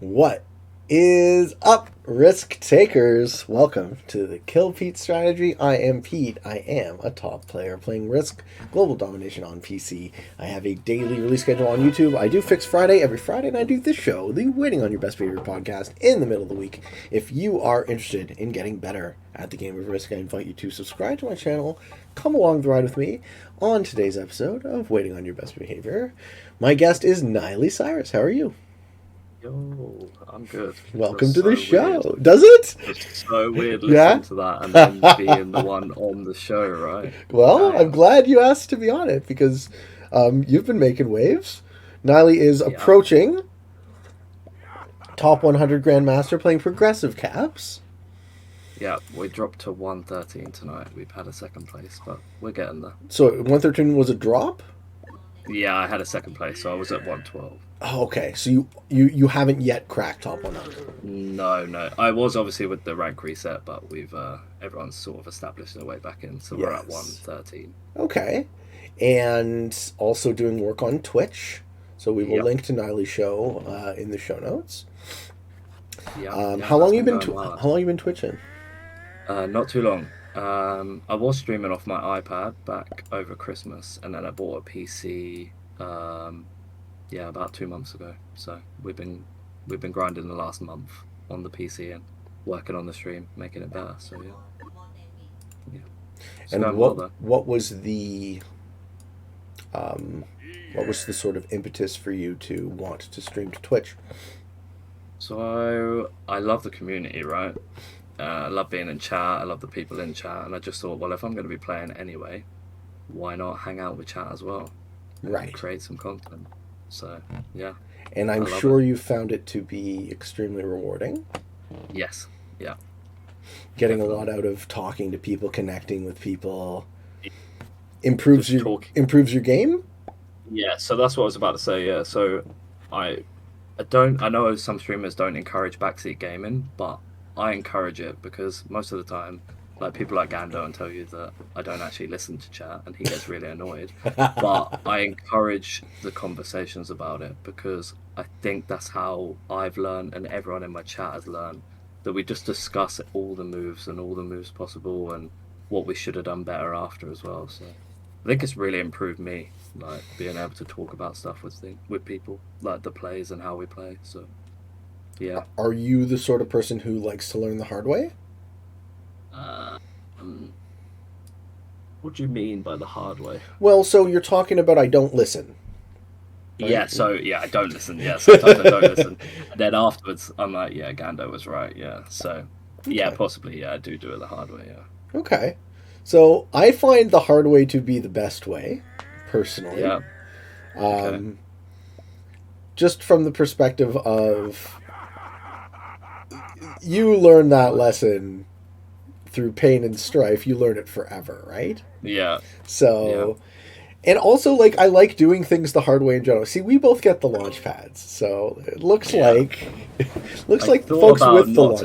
What is up, risk takers? Welcome to the Kill Pete strategy. I am Pete. I am a top player playing Risk Global Domination on PC. I have a daily release schedule on YouTube. I do Fix Friday every Friday, and I do this show, the Waiting on Your Best Behavior podcast, in the middle of the week. If you are interested in getting better at the game of Risk, I invite you to subscribe to my channel. Come along the ride with me on today's episode of Waiting on Your Best Behavior. My guest is Nially Cyrus. How are you? Yo, I'm good. Welcome to the show. Weird. Does it? It's so weird listening to that and then being the one on the show, right? Well, I'm glad you asked to be on it because you've been making waves. Nially is approaching top 100 Grandmaster playing progressive caps. Yeah, we dropped to 113 tonight. We've had a second place, but we're getting there. So 113 was a drop? Yeah, I had a second place, so I was at 112. Oh, okay. So you haven't yet cracked top 100? No. I was obviously with the rank reset, but we've everyone's sort of established their way back in, so we're at 113. Okay. And also doing work on Twitch. So we will link to Nially's show in the show notes. How long you been twitching? Not too long. I was streaming off my iPad back over Christmas, and then I bought a PC. About 2 months ago. So we've been grinding the last month on the PC and working on the stream, making it better. So yeah. And what was the sort of impetus for you to want to stream to Twitch? So I love the community, right? I love being in chat. I love the people in chat, and I just thought, well, if I'm going to be playing anyway, why not hang out with chat as well? Right. Create some content. So, yeah. And I'm sure you found it to be extremely rewarding. Yes. Yeah. Getting a lot out of talking to people, connecting with people. Improves your game? Yeah, so that's what I was about to say, yeah. So I know some streamers don't encourage backseat gaming, but I encourage it because most of the time, like people like Gando and tell you that I don't actually listen to chat and he gets really annoyed. But I encourage the conversations about it because I think that's how I've learned and everyone in my chat has learned, that we just discuss all the moves and all the moves possible and what we should have done better after as well. So I think it's really improved me, like being able to talk about stuff with people, like the plays and how we play. So yeah. Are you the sort of person who likes to learn the hard way? What do you mean by the hard way? Well, so you're talking about I don't listen. Right? Yeah, I don't listen. Yeah, sometimes I don't listen. And then afterwards, I'm like, yeah, Gando was right. Yeah, so yeah, possibly, yeah, I do it the hard way. Yeah. Okay, so I find the hard way to be the best way, personally. Yeah. Okay. Just from the perspective of you learn that lesson through pain and strife, you learn it forever, right? Yeah. So, and also, like, I like doing things the hard way in general. See, we both get the launch pads, so it looks like folks with the launch.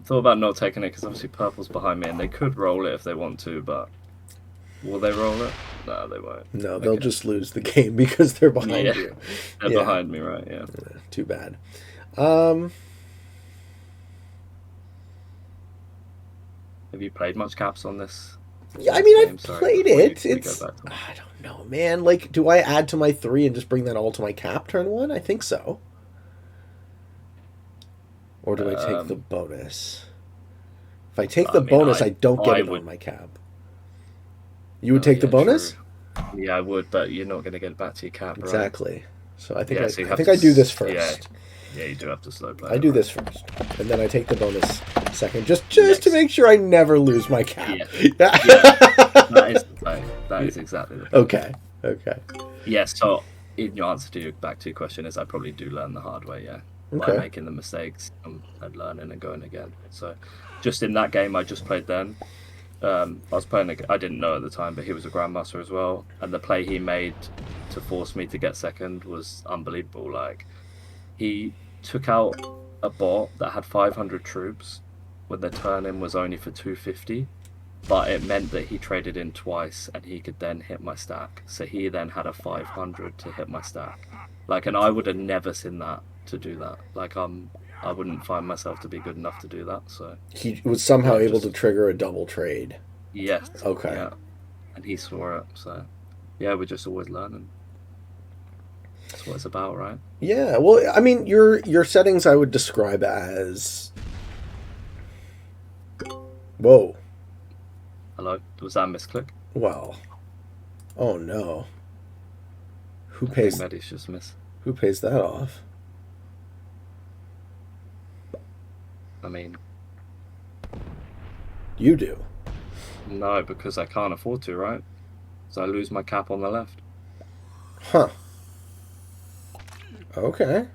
Thought about not taking it because obviously purple's behind me, and they could roll it if they want to, but will they roll it? No, they won't. No, they'll just lose the game because they're behind you. They're behind me, right? Yeah. Too bad. Have you played much caps on this? Yeah, I mean, I've played it. It's I don't know, man. Like, do I add to my 3 and just bring that all to my cap turn 1? I think so. Or do I take the bonus? If I take the bonus, I don't get it on my cap. You would take the bonus? True. Yeah, I would, but you're not going to get it back to your cap, right? Exactly. So I think I do this first. Yeah, you do have to slow play. I do this first, and then I take the bonus second, just to make sure I never lose my cap. Yeah. That is the play. That is exactly the play. Okay. Yes, so in your answer to your question is I probably do learn the hard way, yeah. By making the mistakes and learning and going again. So just in that game I just played then, I was playing, I didn't know at the time, but he was a Grandmaster as well, and the play he made to force me to get second was unbelievable. Like, he took out a bot that had 500 troops when the turn-in was only for 250, but it meant that he traded in twice and he could then hit my stack. So he then had a 500 to hit my stack. Like, and I would have never seen that to do that. Like I wouldn't find myself to be good enough to do that. So He was somehow yeah, able to just trigger a double trade. yes, Okay. yeah, and he saw it. So yeah, we're just always learning. That's what it's about, right? Yeah, well, I mean, your settings I would describe as whoa. Hello, was that a misclick? Well, oh no. Who I think pays Medi's just missed. who pays that off? I mean, You do. no, because I can't afford to, right? So I lose my cap on the left. Huh. Okay.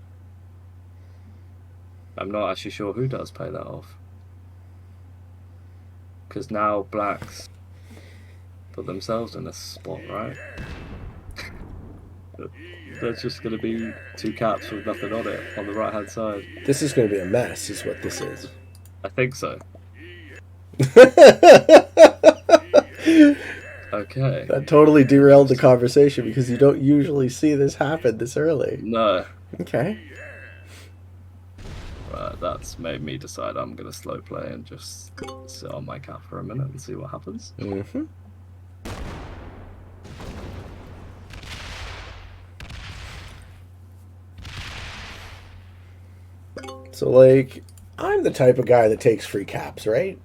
I'm not actually sure who does pay that off. Because now blacks put themselves in a spot, right? There's just going to be two caps with nothing on it on the right hand side. This is going to be a mess, is what this is. I think so. Okay. That totally derailed the conversation because you don't usually see this happen this early. No. Okay. Right, that's made me decide I'm going to slow play and just sit on my cap for a minute and see what happens. Mm-hmm. So, like, I'm the type of guy that takes free caps, right?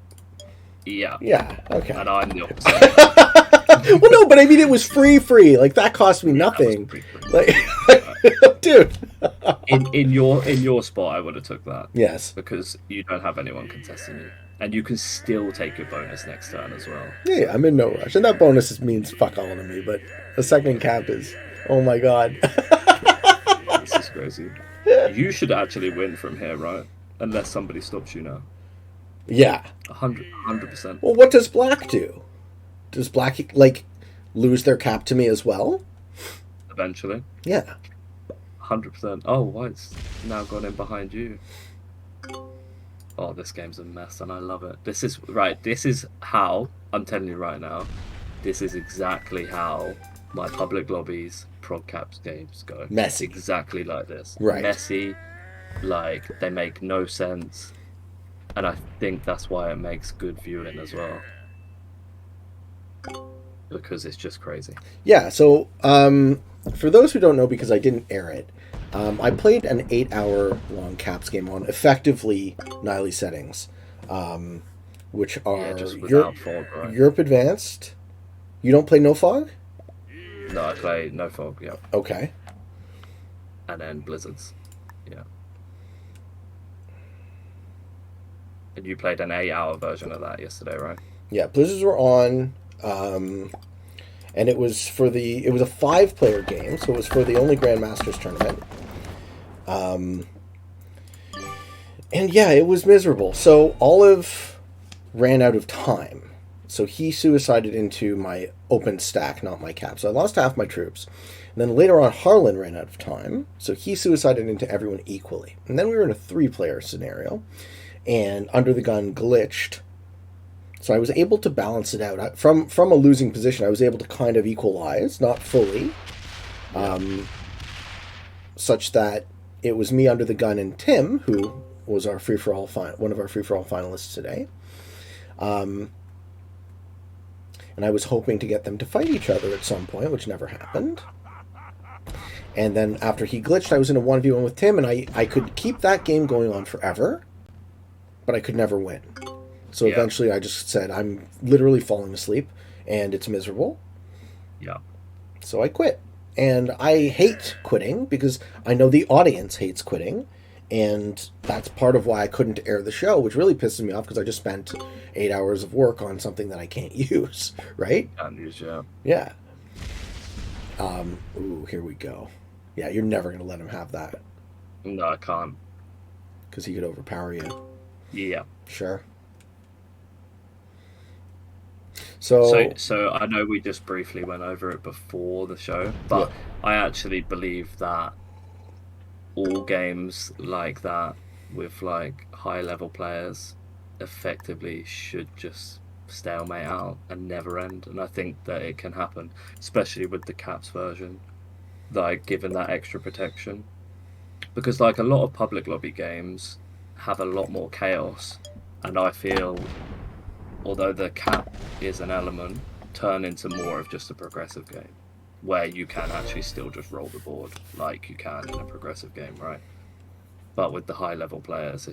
Yeah. Yeah, okay. And I'm the opposite. Well, no, but I mean, it was free. Like, that cost me nothing. Like, dude. in your spot, I would have took that. Yes. Because you don't have anyone contesting you. And you can still take your bonus next turn as well. Yeah, I'm in no rush. And that bonus means fuck all to me, but the second cap is, oh my god. This is crazy. You should actually win from here, right? Unless somebody stops you now. Yeah. 100%. Well, what does black do? Does black, like, lose their cap to me as well? Eventually. Yeah. 100%. Oh, white's now gone in behind you. Oh, this game's a mess, and I love it. This is how, I'm telling you right now, this is exactly how my public lobbies prog caps games go. Messy. Exactly like this. Right. Messy, like, they make no sense, and I think that's why it makes good viewing as well. Because it's just crazy. Yeah, so, for those who don't know, because I didn't air it, I played an 8-hour-long caps game on effectively Nially settings, which are just without fog, right? Europe Advanced. You don't play no fog? No, I play no fog, yeah. Okay. And then blizzards, yeah. And you played an 8-hour version of that yesterday, right? Yeah, blizzards were on, and it was a 5-player game, so it was for the only Grandmasters tournament. And yeah, it was miserable. So Olive ran out of time. So he suicided into my open stack, not my cap. So I lost half my troops. And then later on, Harlan ran out of time. So he suicided into everyone equally. And then we were in a 3-player scenario. And Under the Gun glitched. So I was able to balance it out. From a losing position, I was able to kind of equalize, not fully. Such that it was me, Under the Gun, and Tim, who was our free-for-all one of our free-for-all finalists today. And I was hoping to get them to fight each other at some point, which never happened. And then after he glitched, I was in a 1v1 with Tim, and I could keep that game going on forever, but I could never win. So eventually I just said, I'm literally falling asleep, and it's miserable. Yeah. So I quit. And I hate quitting because I know the audience hates quitting. And that's part of why I couldn't air the show, which really pisses me off because I just spent 8 hours of work on something that I can't use, right? Can't use, yeah. Yeah. Ooh, here we go. Yeah, you're never going to let him have that. No, I can't. Because he could overpower you. Yeah. Sure. So I know we just briefly went over it before the show, but yeah. I actually believe that all games like that with like high level players effectively should just stalemate out and never end. And I think that it can happen, especially with the caps version, like given that extra protection. because like a lot of public lobby games have a lot more chaos, and I feel, although the cap is an element, turn into more of just a progressive game, where you can actually still just roll the board like you can in a progressive game, right? But with the high level players,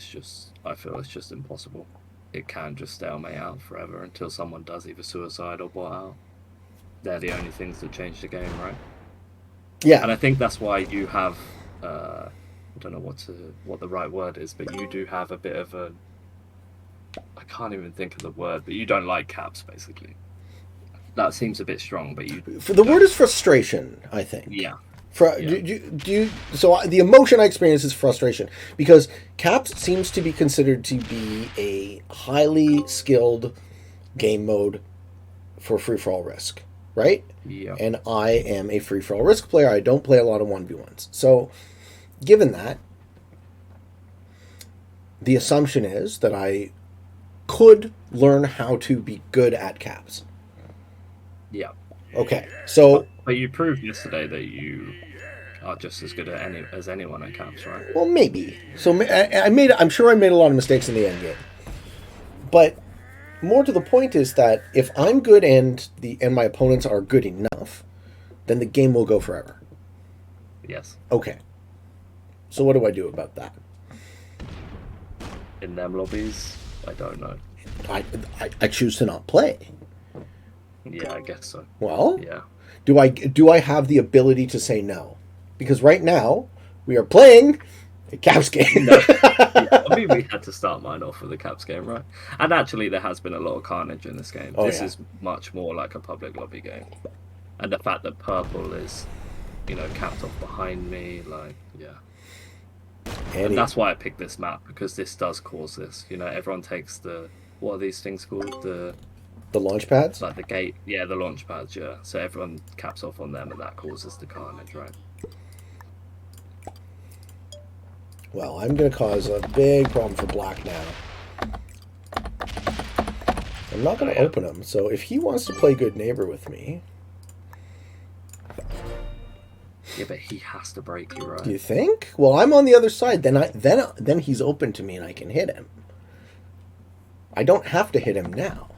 I feel it's just impossible. It can just stalemate out forever until someone does either suicide or bot out. They're the only things that change the game, right? Yeah. And I think that's why you have, I don't know what the right word is, but you do have a bit of a, I can't even think of the word, but you don't like caps, basically. That seems a bit strong, but you... The word is frustration, I think. Yeah. So the emotion I experience is frustration, because caps seems to be considered to be a highly skilled game mode for free-for-all risk, right? Yeah. And I am a free-for-all risk player. I don't play a lot of 1v1s. So, given that, the assumption is that I could learn how to be good at caps. Yeah. Okay, so... But you proved yesterday that you are just as good as anyone at caps, right? Well, maybe. So I'm sure I made a lot of mistakes in the end game. But more to the point is that if I'm good and my opponents are good enough, then the game will go forever. Yes. Okay. So what do I do about that? In them lobbies, I don't know. I choose to not play. Yeah, I guess so. Well, yeah. Do I have the ability to say no? Because right now we are playing a caps game. No. Yeah, I mean, we had to start mine off with a caps game, right? And actually, there has been a lot of carnage in this game. This is much more like a public lobby game, and the fact that purple is, capped off behind me, like, yeah. And that's why I picked this map, because this does cause this. Everyone takes what are these things called? The launch pads? Like the gate, yeah, the launch pads, yeah. So everyone caps off on them, and that causes the carnage, right? Well, I'm going to cause a big problem for black now. I'm not going to open him, so if he wants to play good neighbor with me... Yeah, but he has to break you, right? Do you think? Well, I'm on the other side. Then he's open to me and I can hit him. I don't have to hit him now.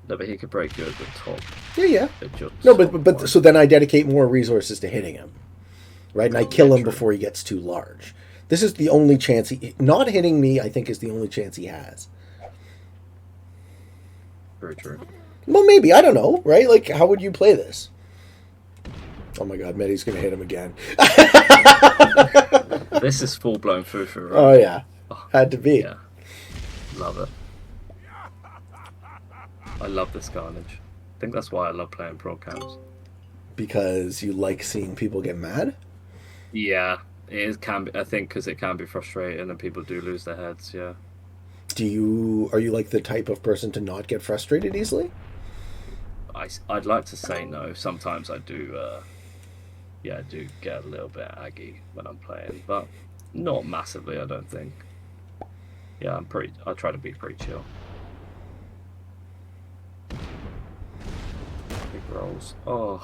No, but he could break you at the top. Yeah. No, but so then I dedicate more resources to hitting him, right? And I kill him before he gets too large. This is the only chance not hitting me, I think, is the only chance he has. Very true. Well, maybe. I don't know, right? Like, how would you play this? Oh my god, Medi's going to hit him again. This is full-blown foo-foo, right? Oh, yeah. Had to be. Yeah. Love it. I love this carnage. I think that's why I love playing pro camps. Because you like seeing people get mad? Yeah, I think because it can be frustrating and people do lose their heads, yeah. Are you like the type of person to not get frustrated easily? I'd like to say no. Sometimes I do, I do get a little bit aggy when I'm playing, but not massively, I don't think. Yeah, I try to be pretty chill. Big rolls. Oh,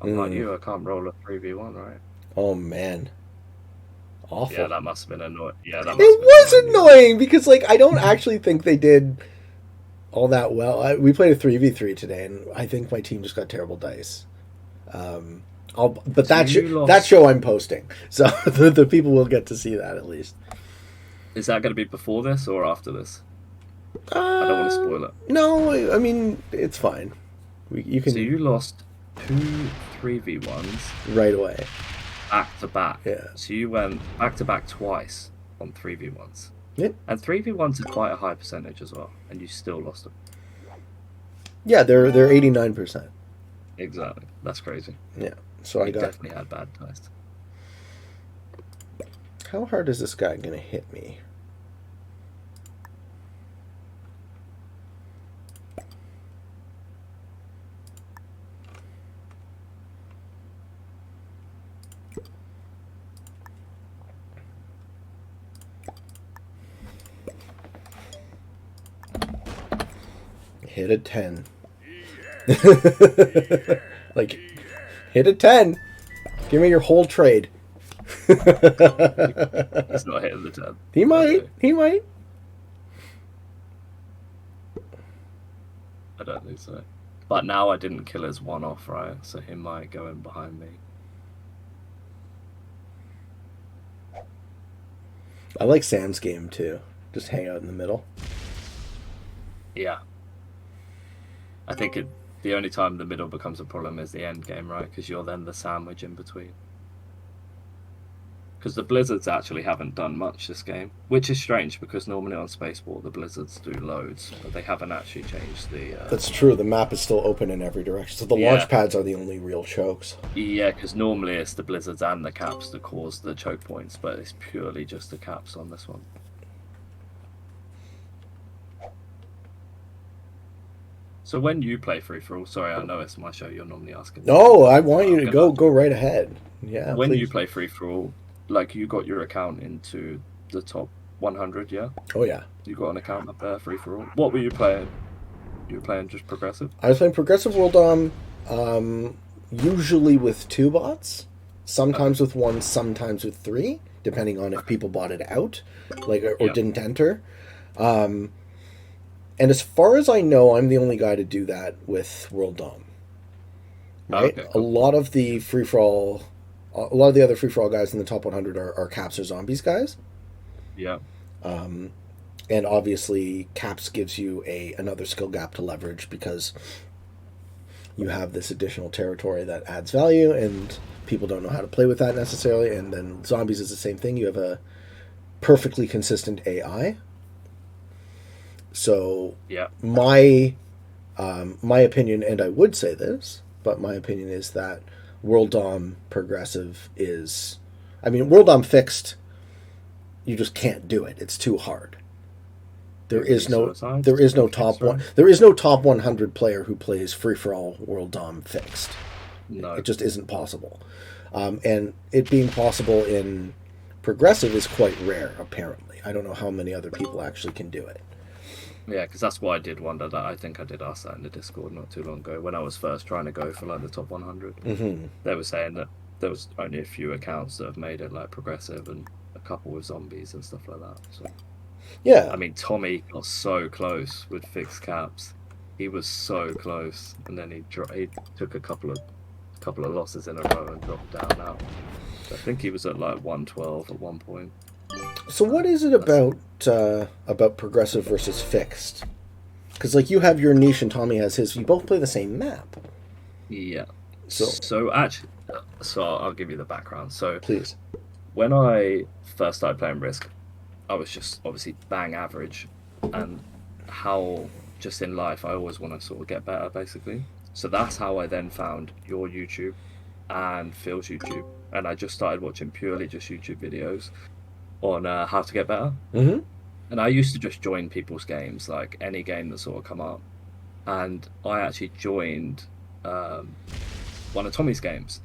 I'm like you, I can't roll a 3v1, right? Oh, man. Awful. Yeah, that must have been annoying. Yeah, it was annoying because, like, I don't actually think they did all that well. We played a 3v3 today, and I think my team just got terrible dice. But that show I'm posting, so the people will get to see that at least. Is that going to be before this or after this? I don't want to spoil it. No, I mean, it's fine. You can. So you lost 2 3v1s right away. Back to back. Yeah. So you went back to back twice on 3v1s. Yep. And 3v1s are quite a high percentage as well, and you still lost them. Yeah, they're 89%. Exactly. That's crazy. Yeah. So I definitely had bad dice. How hard is this guy gonna hit me? Hit a 10. Like, hit a 10. Give me your whole trade. He's not hitting the 10. He might. He might. I don't think so. But now I didn't kill his one off, right? So he might go in behind me. I like Sam's game too. Just hang out in the middle. Yeah. I think the only time the middle becomes a problem is the end game, right? Because you're then the sandwich in between. Because the Blizzards actually haven't done much this game, which is strange because normally on Spaceball the Blizzards do loads, but they haven't actually changed the... That's true, the map is still open in every direction, so the launch pads are the only real chokes. Yeah, because normally it's the Blizzards and the caps that cause the choke points, but it's purely just the caps on this one. So when you play free-for-all, sorry, I know it's my show, you're normally asking. No, I want you to go right ahead. Yeah, when please. you play free-for-all, like you got your account into the top 100, yeah? Oh, yeah. You got an account up there, free-for-all. What were you playing? You were playing just progressive? I was playing progressive World Dom, usually with 2 bots, sometimes with 1, sometimes with 3, depending on if people bought it out, or didn't enter. And as far as I know, I'm the only guy to do that with World Dom. Right? Okay, cool. A lot of the free-for-all... A lot of the other free-for-all guys in the top 100 are Caps or Zombies guys. Yeah. And obviously, Caps gives you another skill gap to leverage because you have this additional territory that adds value, and people don't know how to play with that necessarily. And then Zombies is the same thing. You have a perfectly consistent AI. So my opinion, and I would say this, but my opinion is that World Dom progressive is... I mean, World Dom fixed, you just can't do it. It's too hard. There is no top 100 player who plays free-for-all World Dom fixed. No. It just isn't possible. And it being possible in progressive is quite rare, apparently. I don't know how many other people actually can do it. Yeah, because that's why I did wonder that. I think I did ask that in the Discord not too long ago when I was first trying to go for the top 100. Mm-hmm. They were saying that there was only a few accounts that have made it progressive and a couple with zombies and stuff like that. So yeah, I mean, Tommy got so close with fixed caps. He was so close, and then he took a couple of losses in a row and dropped down now. So I think he was at 112 at one point. So what is it about progressive versus fixed? Because you have your niche and Tommy has his. You both play the same map. Yeah. So actually, I'll give you the background. So please. When I first started playing Risk, I was just obviously bang average, and how just in life I always want to sort of get better, basically. So that's how I then found your YouTube and Phil's YouTube, and I just started watching purely just YouTube videos on how to get better. Mm-hmm. And I used to just join people's games, like any game that sort of come up. And I actually joined one of Tommy's games.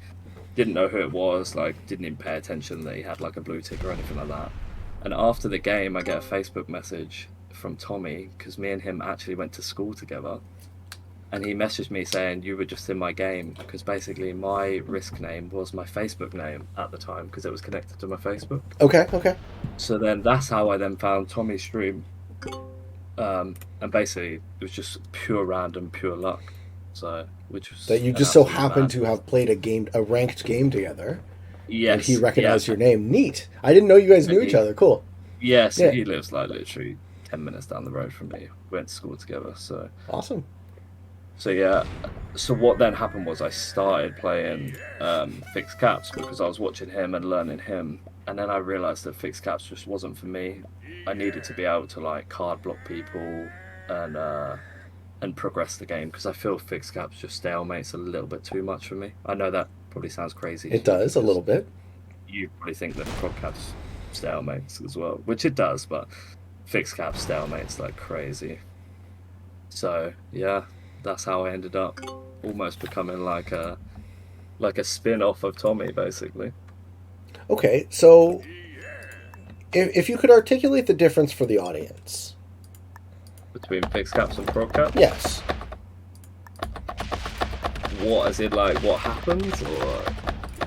Didn't know who it was, didn't even pay attention that he had a blue tick or anything like that. And after the game, I get a Facebook message from Tommy, because me and him actually went to school together. And he messaged me saying, you were just in my game, because basically my Risk name was my Facebook name at the time, because it was connected to my Facebook. Okay. So then that's how I then found Tommy's stream. And basically, it was just pure random, pure luck. So, which was... That you just so happened to have played a ranked game together. Yes. And he recognized your name. Neat. I didn't know you guys knew each other. Cool. Yes, yeah. He lives literally 10 minutes down the road from me. We went to school together, so... Awesome. So yeah, so what then happened was I started playing fixed caps because I was watching him and learning him, and then I realised that fixed caps just wasn't for me. I needed to be able to card block people and progress the game, because I feel fixed caps just stalemates a little bit too much for me. I know that probably sounds crazy. It does a little bit. You probably think that prog caps stalemates as well, which it does, but fixed caps stalemates like crazy. So yeah. That's how I ended up almost becoming like a spin-off of Tommy, basically. Okay, so if you could articulate the difference for the audience. Between fixed caps and prog caps? Yes. What is it what happens, or...?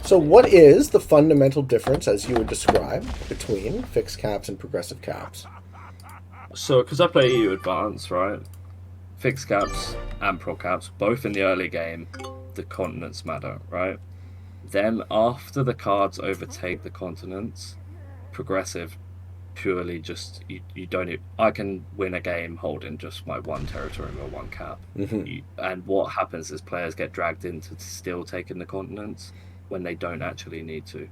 So what is the fundamental difference, as you would describe, between fixed caps and progressive caps? So, because I play EU Advanced, right? Fixed caps and pro caps, both in the early game, the continents matter, right? Then, after the cards overtake the continents, progressive purely just you don't I can win a game holding just my one territory or one cap. And what happens is players get dragged into still taking the continents when they don't actually need to.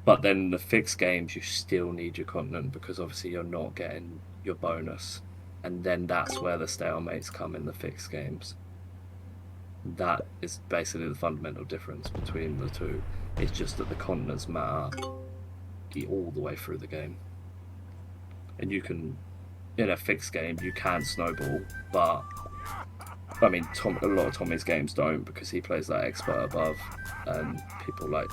But then the fixed games you still need your continent because obviously you're not getting your bonus, and then that's where the stalemates come in the fixed games. That is basically the fundamental difference between the two. It's just that the continents matter all the way through the game. And you can, in a fixed game, you can snowball, but I mean, a lot of Tommy's games don't because he plays that expert above, and people like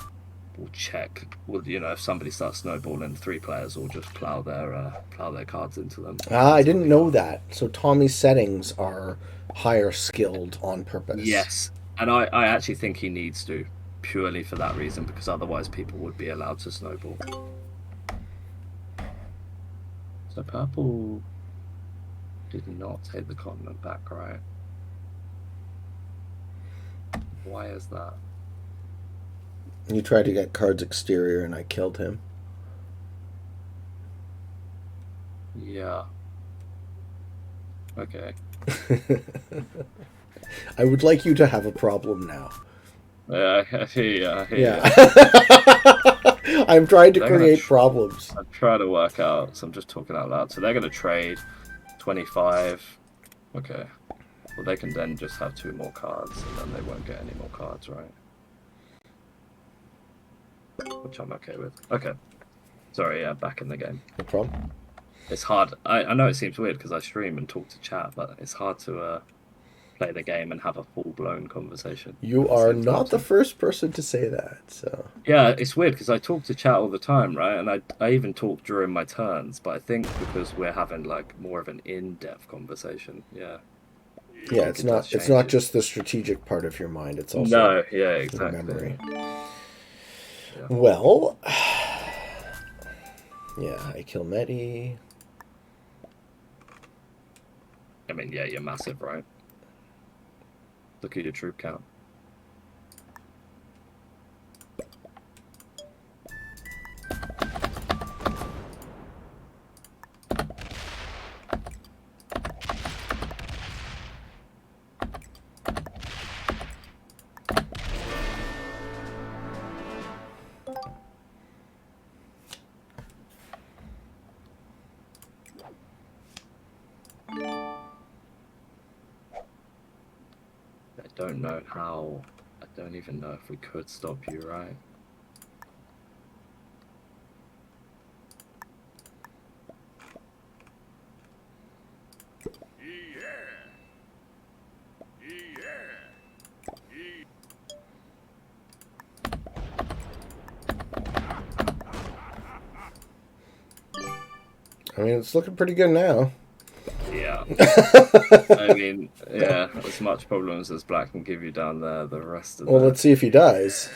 will check. Well, you know, if somebody starts snowballing, 3 players will just plow their cards into them. I didn't know that. So Tommy's settings are higher skilled on purpose. Yes, and I actually think he needs to purely for that reason because otherwise people would be allowed to snowball. So purple did not take the continent back, right? Why is that? You tried to get cards exterior and I killed him. Yeah. Okay. I would like you to have a problem now. Yeah. I'm trying to create problems. I'm trying to work out, so I'm just talking out loud. So they're going to trade 25. Okay. Well, they can then just have 2 more cards, and then they won't get any more cards, right? Which I'm okay with. Okay. Sorry, yeah, back in the game. No problem. It's hard. I know it seems weird because I stream and talk to chat, but it's hard to play the game and have a full-blown conversation. You are not the first person to say that, so... Yeah, it's weird because I talk to chat all the time, right? And I even talk during my turns, but I think because we're having, like, more of an in-depth conversation, yeah. Yeah, it's not just the strategic part of your mind, it's also exactly. memory. Yeah. Well, yeah, I kill Medi. I mean, yeah, you're massive, right? Look at your troop count. I don't even know if we could stop you, right? I mean, it's looking pretty good now. Yeah. I mean, yeah, as much problems as black can give you down there, the rest of let's see if he dies.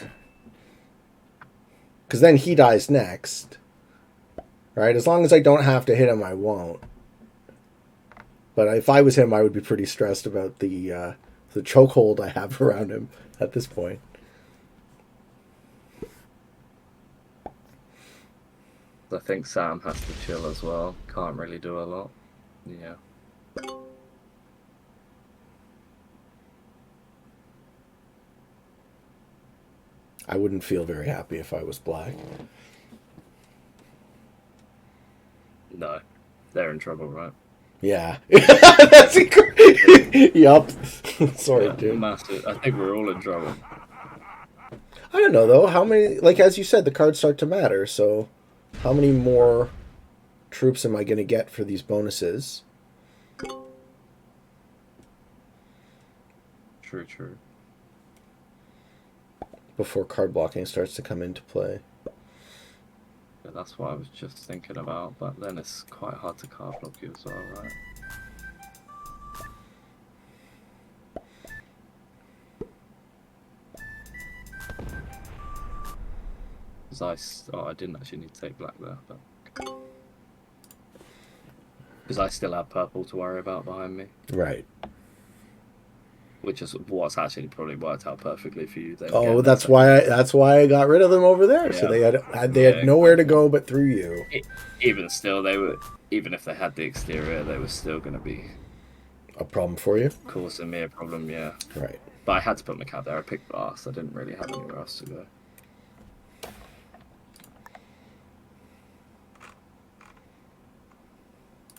Because then he dies next. Right? As long as I don't have to hit him, I won't. But if I was him, I would be pretty stressed about the chokehold I have around him at this point. I think Sam has to chill as well. Can't really do a lot. Yeah. I wouldn't feel very happy if I was black. No. They're in trouble, right? Yeah. That's Yup. Sorry, dude. Massive. I think we're all in trouble. I don't know, though. How many... Like, as you said, the cards start to matter, so... How many more troops am I going to get for these bonuses? True. Before card blocking starts to come into play. Yeah, that's what I was just thinking about, but then it's quite hard to card block you as well, right? because I didn't actually need to take black there, but because I still have purple to worry about behind me. Right. Which is what's actually probably worked out perfectly for you. Then Oh, that's why I got rid of them over there. Yeah. So they had nowhere to go but through you. Even still, even if they had the exterior, they were still going to be a problem for you. Causing me a problem, yeah. Right. But I had to put my cat there. I picked glass. I didn't really have anywhere else to go.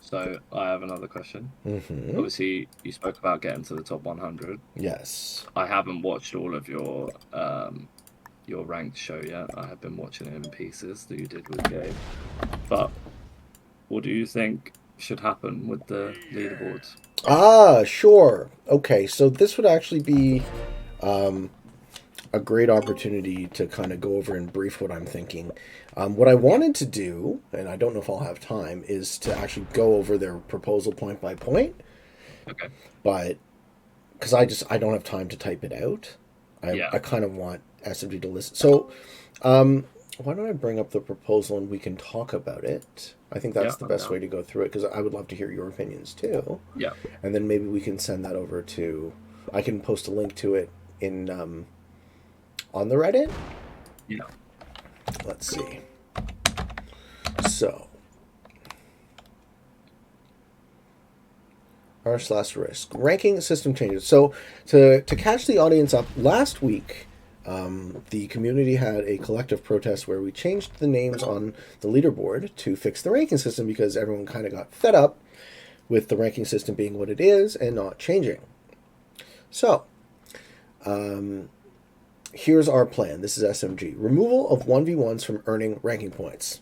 So I have another question. Mm-hmm. Obviously, you spoke about getting to the top 100. Yes. I haven't watched all of your ranked show yet. I have been watching it in pieces that you did with Gabe. But what do you think should happen with the leaderboards? Ah, sure. Okay, so this would actually be a great opportunity to kind of go over and brief what I'm thinking. What I wanted to do, and I don't know if I'll have time, is to actually go over their proposal point by point. Okay. But because I don't have time to type it out. I kind of want SMG to listen. So why don't I bring up the proposal and we can talk about it? I think that's the best way to go through it, because I would love to hear your opinions too. Yeah. And then maybe we can send that over to... I can post a link to it in on the Reddit. Yeah. Let's see. So, r/risk ranking system changes. So to catch the audience up, last week the community had a collective protest where we changed the names on the leaderboard to fix the ranking system, because everyone kind of got fed up with the ranking system being what it is and not changing. So here's our plan. This is SMG. Removal of 1v1s from earning ranking points.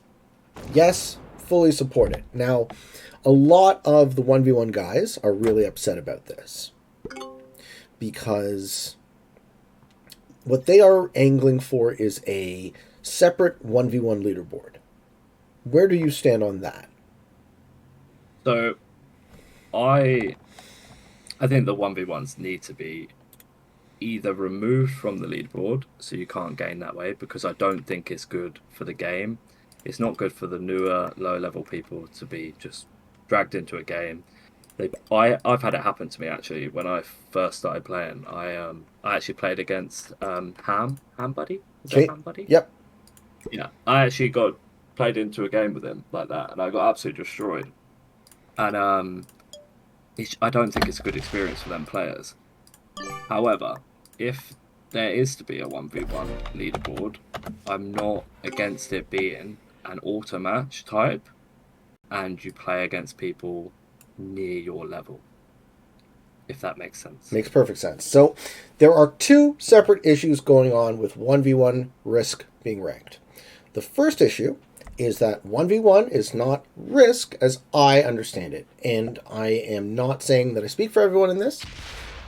Yes, fully support it. Now, a lot of the 1v1 guys are really upset about this, because what they are angling for is a separate 1v1 leaderboard. Where do you stand on that? So, I think the 1v1s need to be either removed from the leaderboard, so you can't gain that way, because I don't think it's good for the game. It's not good for the newer, low-level people to be just dragged into a game. I've had it happen to me, actually. When I first started playing, I actually played against Ham Buddy. Is that Ham Buddy? Yep. Yeah, I actually got played into a game with him like that, and I got absolutely destroyed. And I don't think it's a good experience for them players. However, if there is to be a 1v1 leaderboard, I'm not against it being an auto match type, and you play against people near your level, if that makes sense. Makes perfect sense. So there are two separate issues going on with 1v1 Risk being ranked. The first issue is that 1v1 is not Risk as I understand it, and I am not saying that I speak for everyone in this,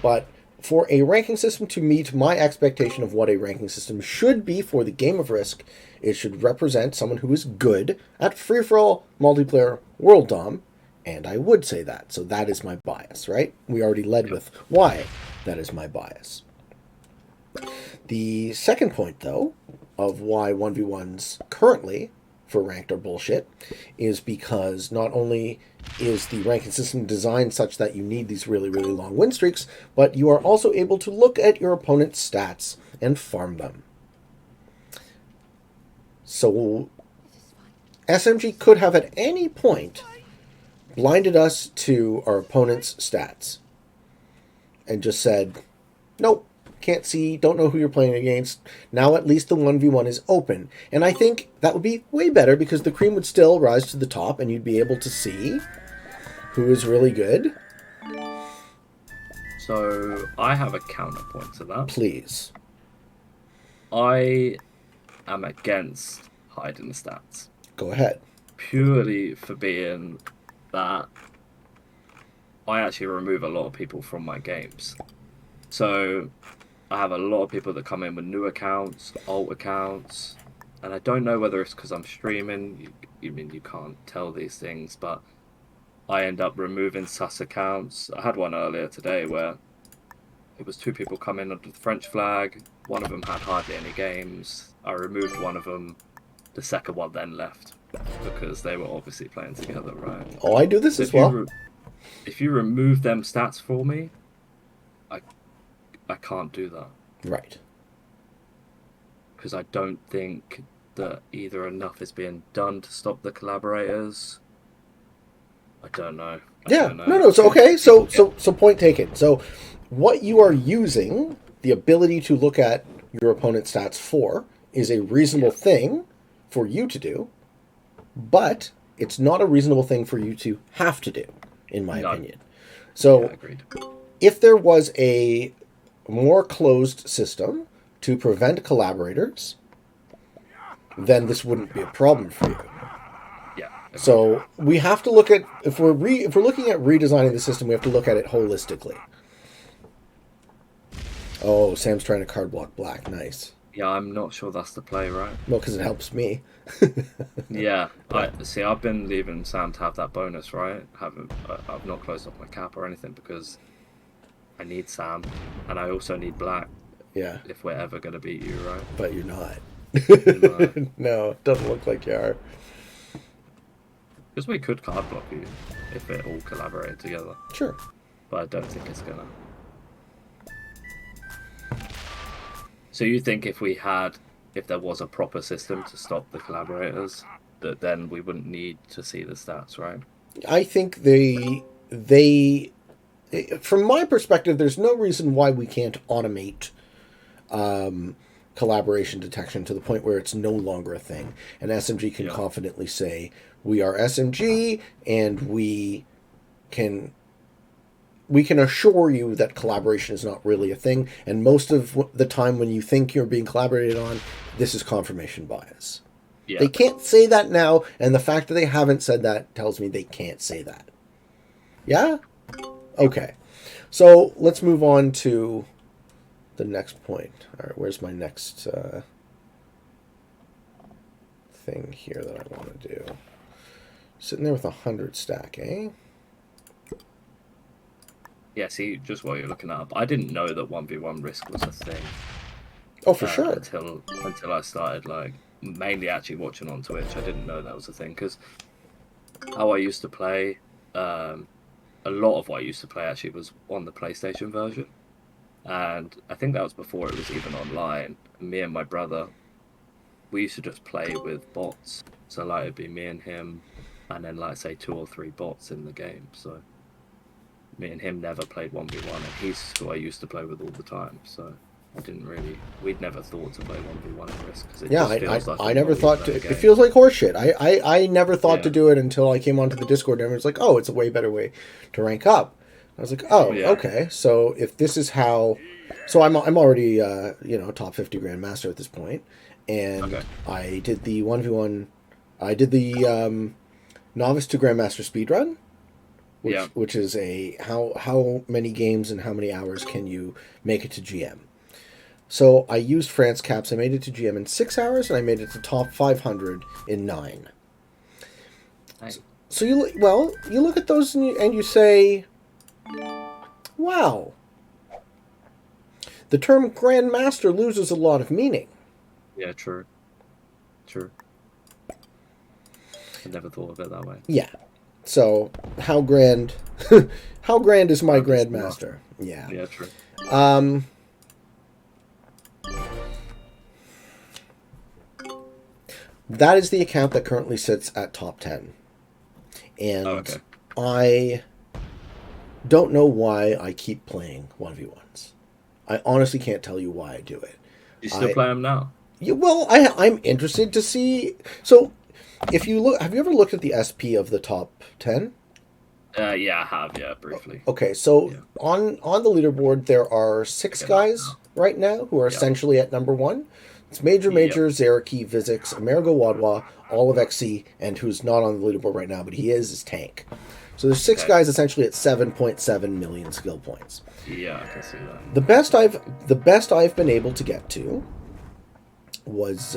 but for a ranking system to meet my expectation of what a ranking system should be for the game of Risk, it should represent someone who is good at free-for-all multiplayer world dom, and I would say that. So that is my bias, right? We already led with why that is my bias. The second point, though, of why 1v1s currently for ranked are bullshit is because not only is the ranking system designed such that you need these really, really long win streaks, but you are also able to look at your opponent's stats and farm them. So SMG could have at any point blinded us to our opponent's stats and just said, nope, can't see, don't know who you're playing against. Now at least the 1v1 is open. And I think that would be way better, because the cream would still rise to the top and you'd be able to see who is really good. So I have a counterpoint to that. Please. I am against hiding the stats. Go ahead. Purely for being that I actually remove a lot of people from my games. So I have a lot of people that come in with new accounts, alt accounts, and I don't know whether it's because I'm streaming. You can't tell these things, but I end up removing sus accounts. I had one earlier today where it was two people come in under the French flag. One of them had hardly any games. I removed one of them the second one then left because they were obviously playing together, right? Oh, I do this So as well. if you remove them stats for me, I can't do that Right. because I don't think that either enough is being done to stop the collaborators. I don't know. I Yeah. don't know. No. So okay. So point taken. So what you are using the ability to look at your opponent's stats for is a reasonable thing for you to do, but it's not a reasonable thing for you to have to do, in my opinion. So agreed. If there was a more closed system to prevent collaborators, then this wouldn't be a problem for you. Yeah. So we have to look at if we're looking at redesigning the system, we have to look at it holistically. Oh, Sam's trying to card block black. Nice. Yeah, I'm not sure that's the play, right? Well, because it helps me. Yeah, I've been leaving Sam to have that bonus, right? I've not closed off my cap or anything because I need Sam, and I also need black. Yeah. If we're ever gonna beat you, right? But you're not. No. No, it doesn't look like you are. Because we could card block you if it all collaborated together. Sure. But I don't think it's gonna. So you think if there was a proper system to stop the collaborators, that then we wouldn't need to see the stats, right? I think they from my perspective, there's no reason why we can't automate collaboration detection to the point where it's no longer a thing. And SMG can confidently say, we are SMG, and we can assure you that collaboration is not really a thing. And most of the time when you think you're being collaborated on, this is confirmation bias. Yeah. They can't say that now, and the fact that they haven't said that tells me they can't say that. Yeah? Okay. So let's move on to the next point. All right, where's my next thing here that I want to do? Sitting there with 100 stack, eh? Yeah, see, just while you're looking up, I didn't know that 1v1 risk was a thing. Oh, for sure. Until I started, like, mainly actually watching on Twitch. I didn't know that was a thing, because how I used to play, a lot of what I used to play actually was on the PlayStation version. And I think that was before it was even online. Me and my brother, we used to just play with bots. So, like, it'd be me and him, and then, like, say 2 or 3 bots in the game. So me and him never played 1v1, and he's who I used to play with all the time. So we'd never thought to play 1v1 at risk. I never thought to. It feels like horseshit. I never thought to do it until I came onto the Discord, and everyone's like, oh, it's a way better way to rank up. I was like, oh, okay. So if this is how, so I'm already top 50 Grandmaster at this point, and I did the 1v1. I did the novice to Grandmaster speedrun. Which is a how many games and how many hours can you make it to GM? So I used France caps. I made it to GM in 6 hours, and I made it to top 500 in 9. Nice. So you look at those and you say, wow. The term Grandmaster loses a lot of meaning. Yeah, true. I never thought of it that way. Yeah. So, how grand is my Grandmaster? Yeah. Yeah, true. That is the account that currently sits at top 10. And I don't know why I keep playing 1v1s. I honestly can't tell you why I do it. You still play them now? Yeah, well, I'm interested to see. So, if you look, have you ever looked at the SP of the top 10? Yeah, I have. Yeah, briefly. Okay, so on the leaderboard, there are 6 guys right now who are essentially at number 1. It's Major, Zaraki, Vizix, Amerigo Wadwa, all of XC, and who's not on the leaderboard right now, but he is Tank. So there's 6 guys essentially at 7.7 million skill points. Yeah, I can see that. The best I've been able to get to was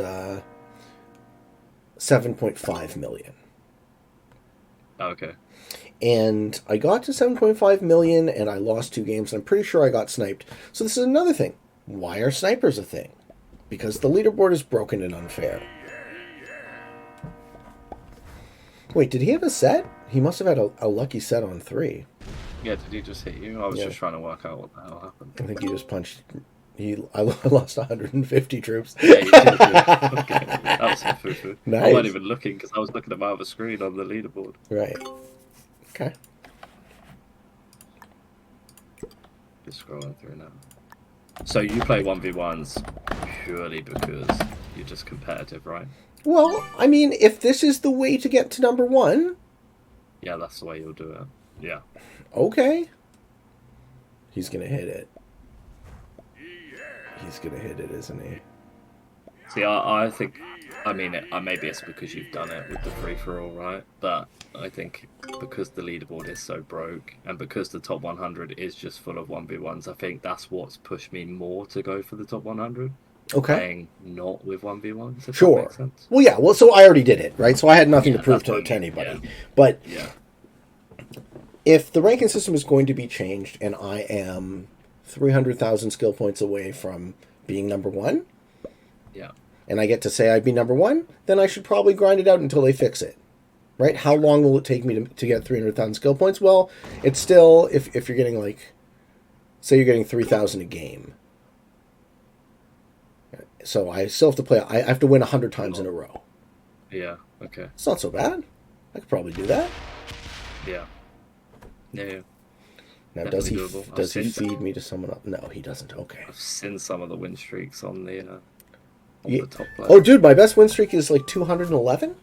7.5 million. Okay. And I got to 7.5 million, and I lost 2 games, and I'm pretty sure I got sniped. So this is another thing. Why are snipers a thing? Because the leaderboard is broken and unfair. Wait, did he have a set? He must have had a lucky set on 3. Yeah, did he just hit you? I was Yeah. just trying to work out what the hell happened. I think he just punched. I lost 150 troops. Yeah, you did. Okay. That was some foo-foo. Nice. I wasn't even looking because I was looking at my other screen on the leaderboard. Right. Okay. Just scrolling through now. So you play 1v1s purely because you're just competitive, right? Well, I mean, if this is the way to get to number 1... Yeah, that's the way you'll do it. Yeah. Okay. He's going to hit it. He's going to hit it, isn't he? See, I think... I mean, maybe it's because you've done it with the free-for-all, right? But I think because the leaderboard is so broke and because the top 100 is just full of 1v1s, I think that's what's pushed me more to go for the top 100. Okay. Playing not with 1v1s, if Sure. that makes sense. Well, yeah. Well, so I already did it, right? So I had nothing to prove to anybody. Yeah. But Yeah. if the ranking system is going to be changed and I am 300,000 skill points away from being number 1, Yeah. and I get to say I'd be number 1, then I should probably grind it out until they fix it. Right? How long will it take me to get 300,000 skill points? Well, it's still, if you're getting like, say you're getting 3,000 a game. So I still have to play, I have to win 100 times in a row. Yeah, okay. It's not so bad. I could probably do that. Yeah. Yeah. Now, Definitely doable. does he feed me to someone else? No, he doesn't. Okay. I've seen some of the win streaks on the top player. Oh, dude, my best win streak is like 211.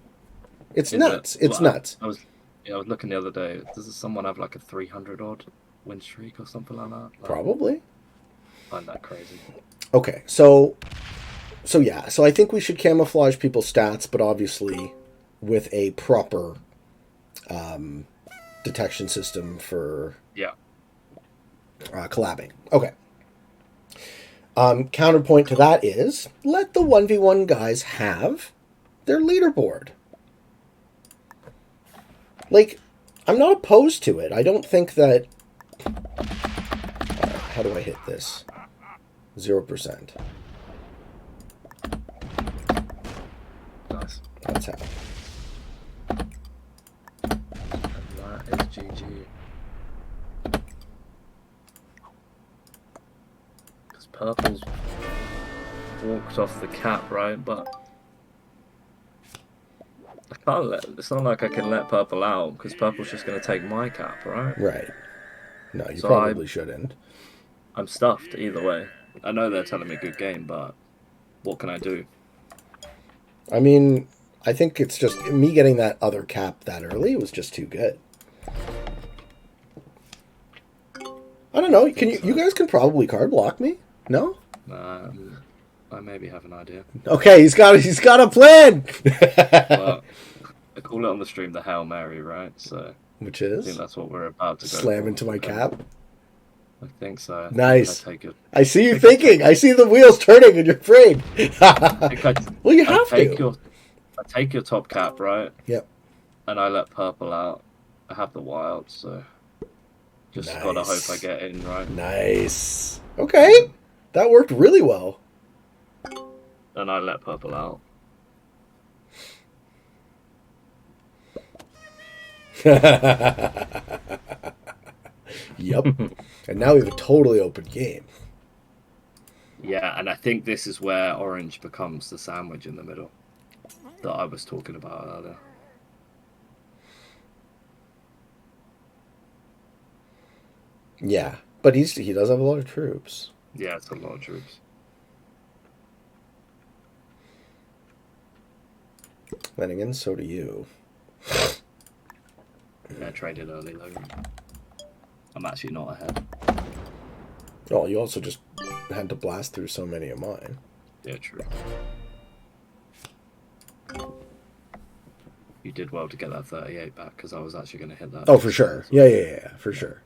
It's nuts. It's nuts. I was looking the other day. Does someone have like a 300 odd win streak or something like that? Probably. I find that crazy. Okay, so yeah, so I think we should camouflage people's stats, but obviously with a proper detection system for collabing. Okay. Counterpoint to that is let the 1v1 guys have their leaderboard. Like, I'm not opposed to it. I don't think that... how do I hit this? 0%. Nice. That's how. And that is GG. Because purple's walked off the cap, right? But I can't it's not like I can let purple out because purple's just going to take my cap, right? Right. No, you So probably shouldn't. I'm stuffed either way. I know they're telling me good game, but what can I do? I mean, I think it's just me getting that other cap that early was just too good. I don't know. You guys can probably card block me? No? I maybe have an idea. Okay, he's got a plan. Well, I call it on the stream the Hail Mary, right? So which I is think that's what we're about to go slam for. into my cap. I think so. Nice. I see you thinking. I see the wheels turning in your brain. Well, you have to. I take your top cap, right? Yep. And I let purple out. I have the wild, so just gotta hope I get in, right? Nice. Okay. That worked really well. And I let purple out. Yep. And now we have a totally open game. Yeah, and I think this is where orange becomes the sandwich in the middle that I was talking about earlier. Yeah, but he does have a lot of troops. Yeah, it's a lot of troops. Then again, so do you. Yeah, I traded early, Logan. I'm actually not ahead. Oh, you also just had to blast through so many of mine. Yeah, true. You did well to get that 38 back because I was actually going to hit that. Oh, for sure. Yeah, for sure.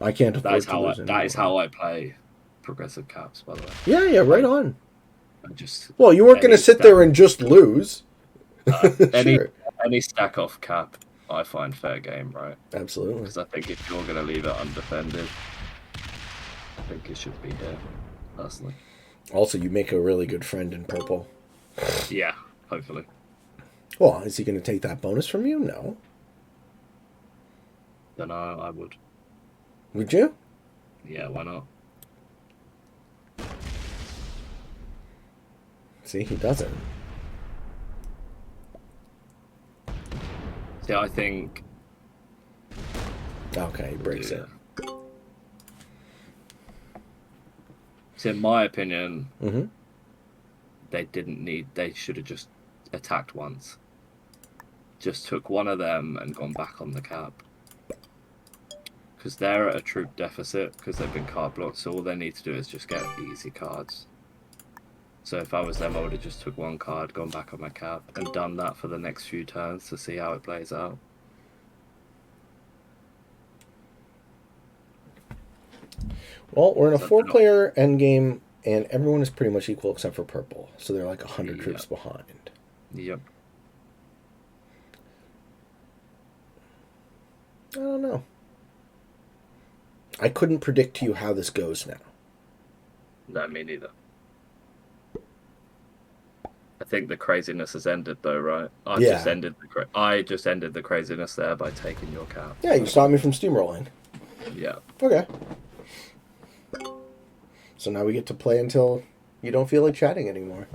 I can't afford to lose that is how I play progressive caps, by the way. Yeah, right on. Well, you weren't going to sit there and just lose. Any stack off cap, I find fair game, right? Absolutely. Because I think if you're going to leave it undefended, I think it should be here, personally. Also, you make a really good friend in purple. Yeah, hopefully. Well, is he going to take that bonus from you? No. Then I would. Would you? Yeah, why not? See, he doesn't. See, I think... Okay, he breaks it. So in my opinion, Mm-hmm. they should have just attacked once. Just took one of them and gone back on the cap. Because they're at a troop deficit because they've been card blocked, so all they need to do is just get easy cards. So if I was them, I would have just took one card, gone back on my cap, and done that for the next few turns to see how it plays out. Well, we're in a 4-player endgame, and everyone is pretty much equal except for purple. So they're like 100 troops behind. Yep. I don't know. I couldn't predict to you how this goes now. No, me neither. I think the craziness has ended, though, right? I just ended the craziness there by taking your cap. Yeah, you stopped me from steamrolling. Yeah. Okay. So now we get to play until you don't feel like chatting anymore.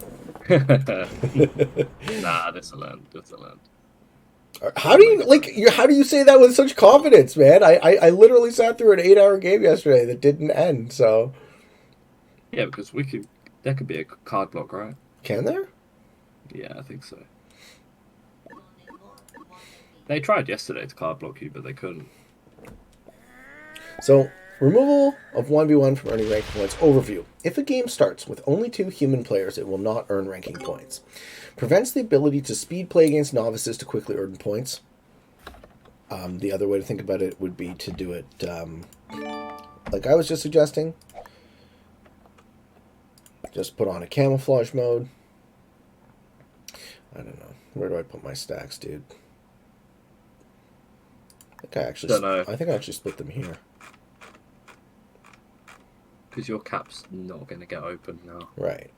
Nah, this will end. How do you say that with such confidence, man? I literally sat through an 8-hour game yesterday that didn't end, so... Yeah, because there could be a card block, right? Can there? Yeah, I think so. They tried yesterday to card block you, but they couldn't. So, removal of 1v1 from earning ranking points. Overview. If a game starts with only 2 human players, it will not earn ranking points. Prevents the ability to speed play against novices to quickly earn points. The other way to think about it would be to do it like I was just suggesting. Just put on a camouflage mode. I don't know. Where do I put my stacks, dude? I think I actually split them here. Because your cap's not going to get open now. Right.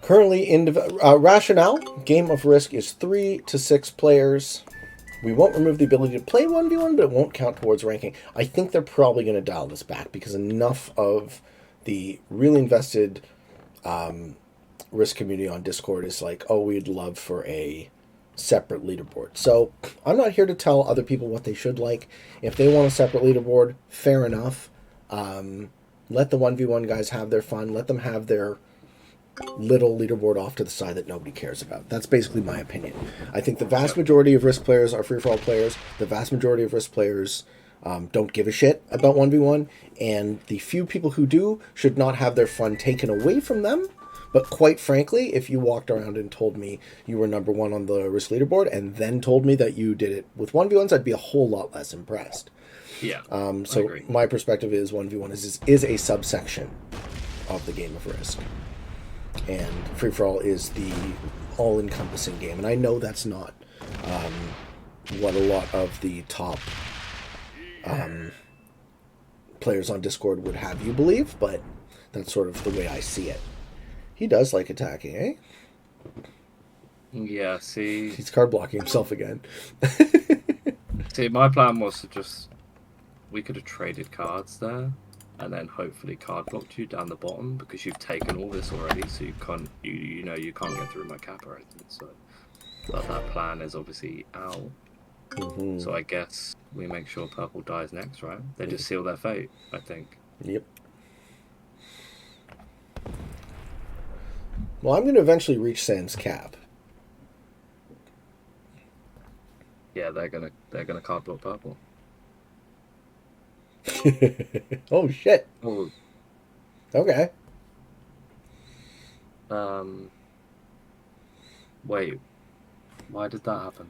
Currently in rationale, Game of Risk is 3 to 6 players. We won't remove the ability to play 1v1, but it won't count towards ranking. I think they're probably going to dial this back because enough of the really invested Risk community on Discord is like, oh, we'd love for a separate leaderboard. So I'm not here to tell other people what they should like. If they want a separate leaderboard, fair enough. Let the 1v1 guys have their fun. Let them have their little leaderboard off to the side that nobody cares about. That's basically my opinion. I think the vast majority of Risk players are free-for-all players. The vast majority of Risk players don't give a shit about 1v1. And the few people who do should not have their fun taken away from them. But quite frankly, if you walked around and told me you were number 1 on the Risk leaderboard and then told me that you did it with 1v1s, I'd be a whole lot less impressed. Yeah, so my perspective is 1v1 is a subsection of the Game of Risk. And free-for-all is the all-encompassing game. And I know that's not what a lot of the top players on Discord would have you believe, but that's sort of the way I see it. He does like attacking, eh? Yeah, see... He's card blocking himself again. See, my plan was to just... We could have traded cards there, and then hopefully card blocked you down the bottom, because you've taken all this already, so you can't, you can't get through my cap or anything, so... But that plan is obviously out. Mm-hmm. So I guess we make sure purple dies next, right? They just seal their fate, I think. Yep. Well, I'm going to eventually reach Sans cap. Yeah, they're gonna card block purple. Oh shit. Oh. Okay. Wait. Why did that happen?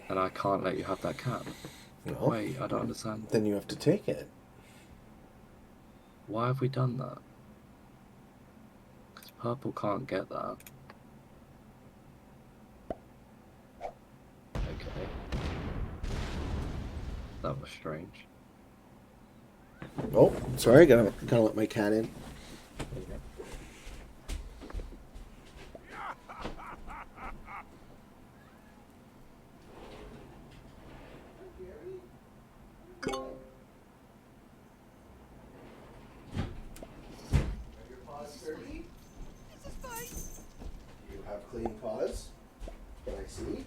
And I can't let you have that cap. No. Wait, I don't understand. Then you have to take it. Why have we done that? Because purple can't get that. Okay. That was strange. Oh, sorry, gotta let my cat in. You have clean paws. Can I see?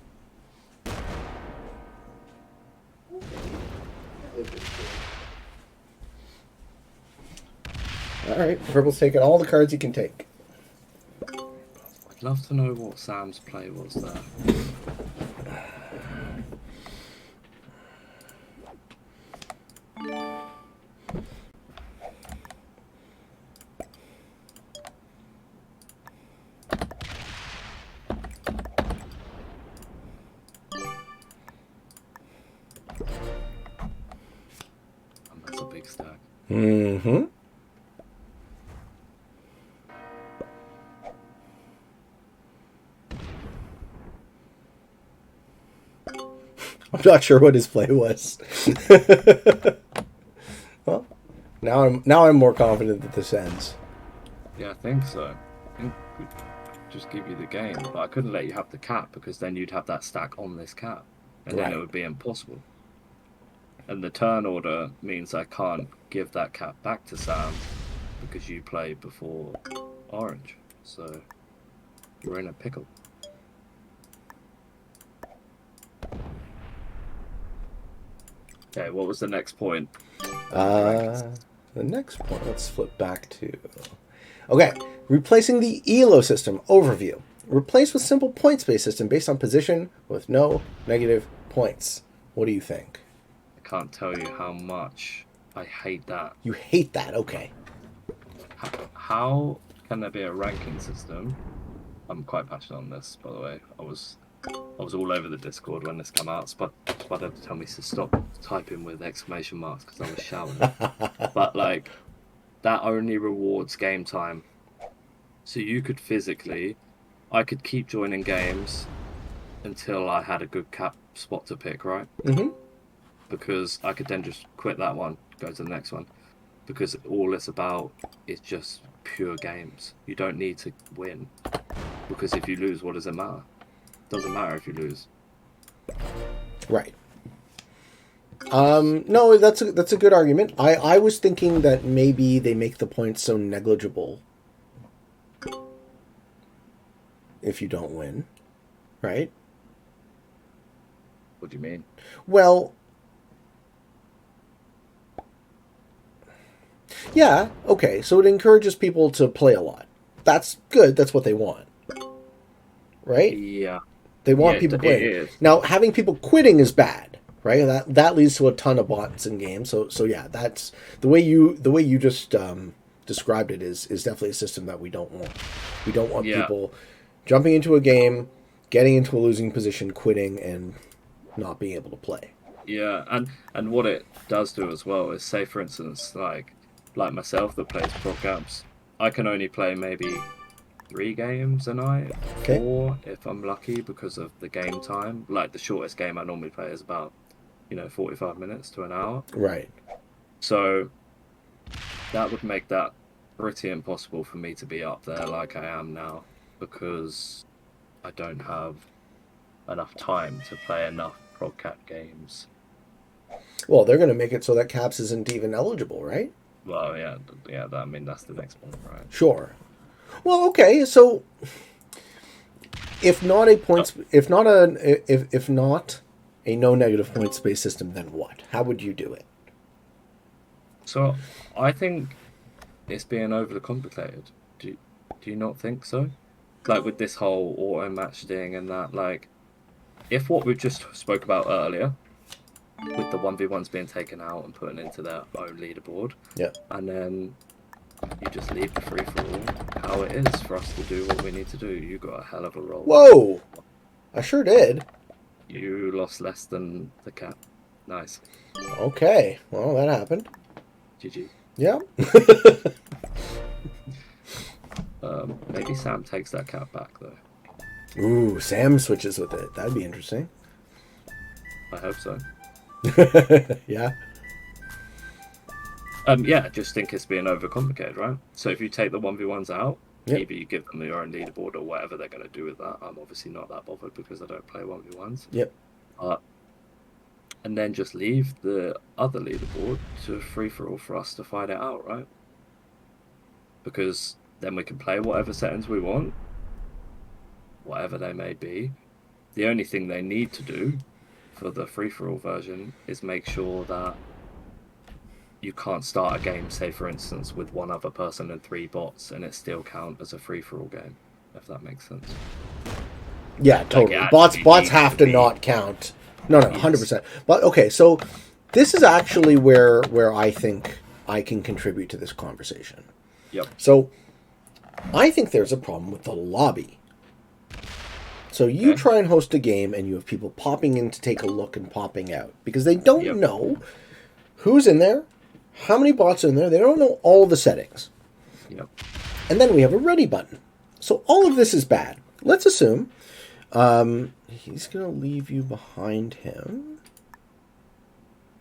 All right, Purple's taking all the cards he can take. I'd love to know what Sam's play was there. And that's a big stack. Mm-hmm. I'm not sure what his play was. Well, now I'm more confident that this ends. Yeah, I think so. I think we'd just give you the game, but I couldn't let you have the cat because then you'd have that stack on this cat, and then Right. it would be impossible. And the turn order means I can't give that cat back to Sam because you played before Orange, so you're in a pickle. Okay, what was the next point? The next point, let's flip back to... Okay, replacing the ELO system overview. Replace with simple points-based system based on position with no negative points. What do you think? I can't tell you how much I hate that. You hate that, okay. How can there be a ranking system? I'm quite passionate on this, by the way. I was all over the Discord when this came out. Spud had to tell me to stop typing with exclamation marks because I was shouting. But like, that only rewards game time. So you could I could keep joining games until I had a good cap spot to pick, right? Mm-hmm. Because I could then just quit that one, go to the next one. Because all it's about is just pure games. You don't need to win. Because if you lose, what does it matter? Doesn't matter if you lose. Right. No, that's a good argument. I was thinking that maybe they make the points so negligible if you don't win, right? What do you mean? Well, yeah, okay. So it encourages people to play a lot. That's good. That's what they want, right? Yeah. They want Yeah, people it playing. is. Now, having people quitting is bad, right? That leads to a ton of bots in games. So yeah, that's the way you just described it is definitely a system that we don't want. We don't want Yeah. people jumping into a game, getting into a losing position, quitting, and not being able to play. Yeah, and what it does do as well is, say for instance, like myself that plays pro camps, I can only play maybe 3 games a night, Okay. 4 if I'm lucky because of the game time. Like the shortest game I normally play is about 45 minutes to an hour. Right. So that would make that pretty impossible for me to be up there like I am now because I don't have enough time to play enough ProCap games. Well, they're going to make it so that Caps isn't even eligible, right? Well, yeah. I mean, that's the next point, right? Sure. Well, okay. So, if not a no negative points based system, then what? How would you do it? So I think it's being overly complicated. Do you not think so? Like with this whole auto match thing and that, like, if what we just spoke about earlier, with the 1v1s being taken out and putting into their own leaderboard, Yeah. and then you just leave the free for all, how it is for us to do what we need to do. You got a hell of a roll. Whoa! I sure did. You lost less than the cap. Nice. Okay. Well, that happened. GG. Yeah. Maybe Sam takes that cap back though. Ooh, Sam switches with it. That'd be interesting. I hope so. Yeah. Yeah, I just think it's being overcomplicated, right? So if you take the 1v1s out, Yep. either you give them their own leaderboard or whatever they're going to do with that. I'm obviously not that bothered because I don't play 1v1s. Yep. And then just leave the other leaderboard to free-for-all for us to fight it out, right? Because then we can play whatever settings we want, whatever they may be. The only thing they need to do for the free-for-all version is make sure that you can't start a game, say for instance, with one other person and 3 bots, and it still count as a free-for-all game, if that makes sense. Yeah, totally. Bots have to not count. No, 100%. But okay, so this is actually where I think I can contribute to this conversation. Yep. So I think there's a problem with the lobby. So you try and host a game and you have people popping in to take a look and popping out because they don't know who's in there, how many bots are in there. They don't know all the settings. Yep. And then we have a ready button. So all of this is bad. Let's assume he's going to leave you behind him.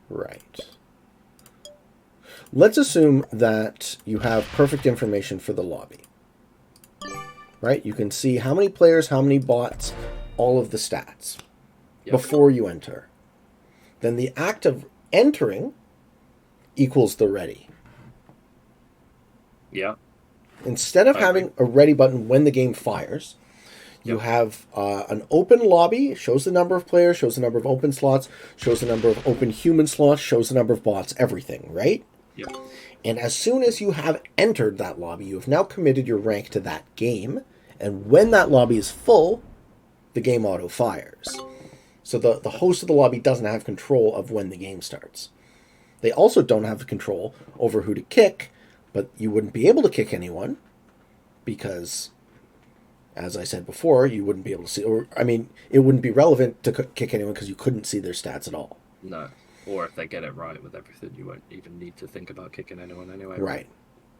Right. Let's assume that you have perfect information for the lobby. Right? You can see how many players, how many bots, all of the stats before you enter. Then the act of entering equals the ready. Yeah. Instead of having a ready button when the game fires, you have an open lobby, shows the number of players, shows the number of open slots, shows the number of open human slots, shows the number of bots, everything, right? Yep. And as soon as you have entered that lobby, you have now committed your rank to that game, and when that lobby is full, the game auto fires. So the host of the lobby doesn't have control of when the game starts. They also don't have control over who to kick, but you wouldn't be able to kick anyone because, as I said before, you wouldn't be able to see, or I mean, it wouldn't be relevant to kick anyone because you couldn't see their stats at all. No. Or if they get it right with everything, you won't even need to think about kicking anyone anyway. Right.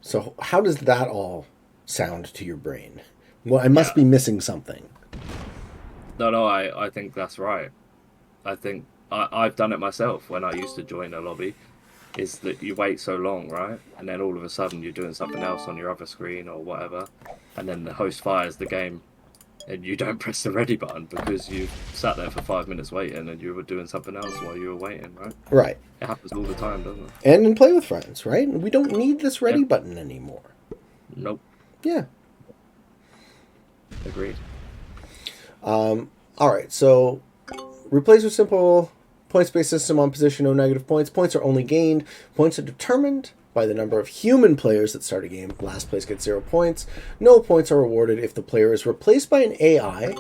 So how does that all sound to your brain? Well, I must be missing something. No, I think that's right. I think I've done it myself when I used to join a lobby, is that you wait so long, right? And then all of a sudden you're doing something else on your other screen or whatever, and then the host fires the game and you don't press the ready button because you sat there for 5 minutes waiting and you were doing something else while you were waiting, right? Right. It happens all the time, doesn't it? And in Play with Friends, right? We don't need this ready button anymore. Nope. Yeah. Agreed. All right, so replace with simple points-based system on position, no negative points. Points are only gained. Points are determined by the number of human players that start a game. Last place gets 0 points. No points are awarded if the player is replaced by an AI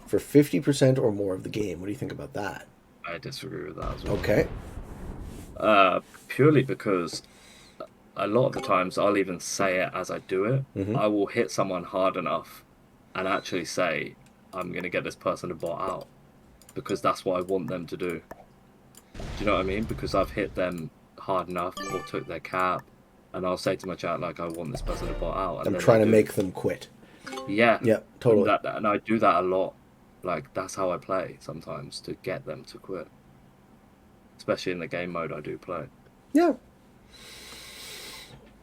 for 50% or more of the game. What do you think about that? I disagree with that as well. Okay. Purely because a lot of the times I'll even say it as I do it. Mm-hmm. I will hit someone hard enough and actually say, I'm going to get this person to bot out because that's what I want them to do. Do you know what I mean? Because I've hit them hard enough or took their cap, and I'll say to my chat, like, I want this person to bot out. And I'm trying to make them quit. Yeah. Yeah, totally. And I do that a lot. Like, that's how I play sometimes, to get them to quit. Especially in the game mode I do play. Yeah.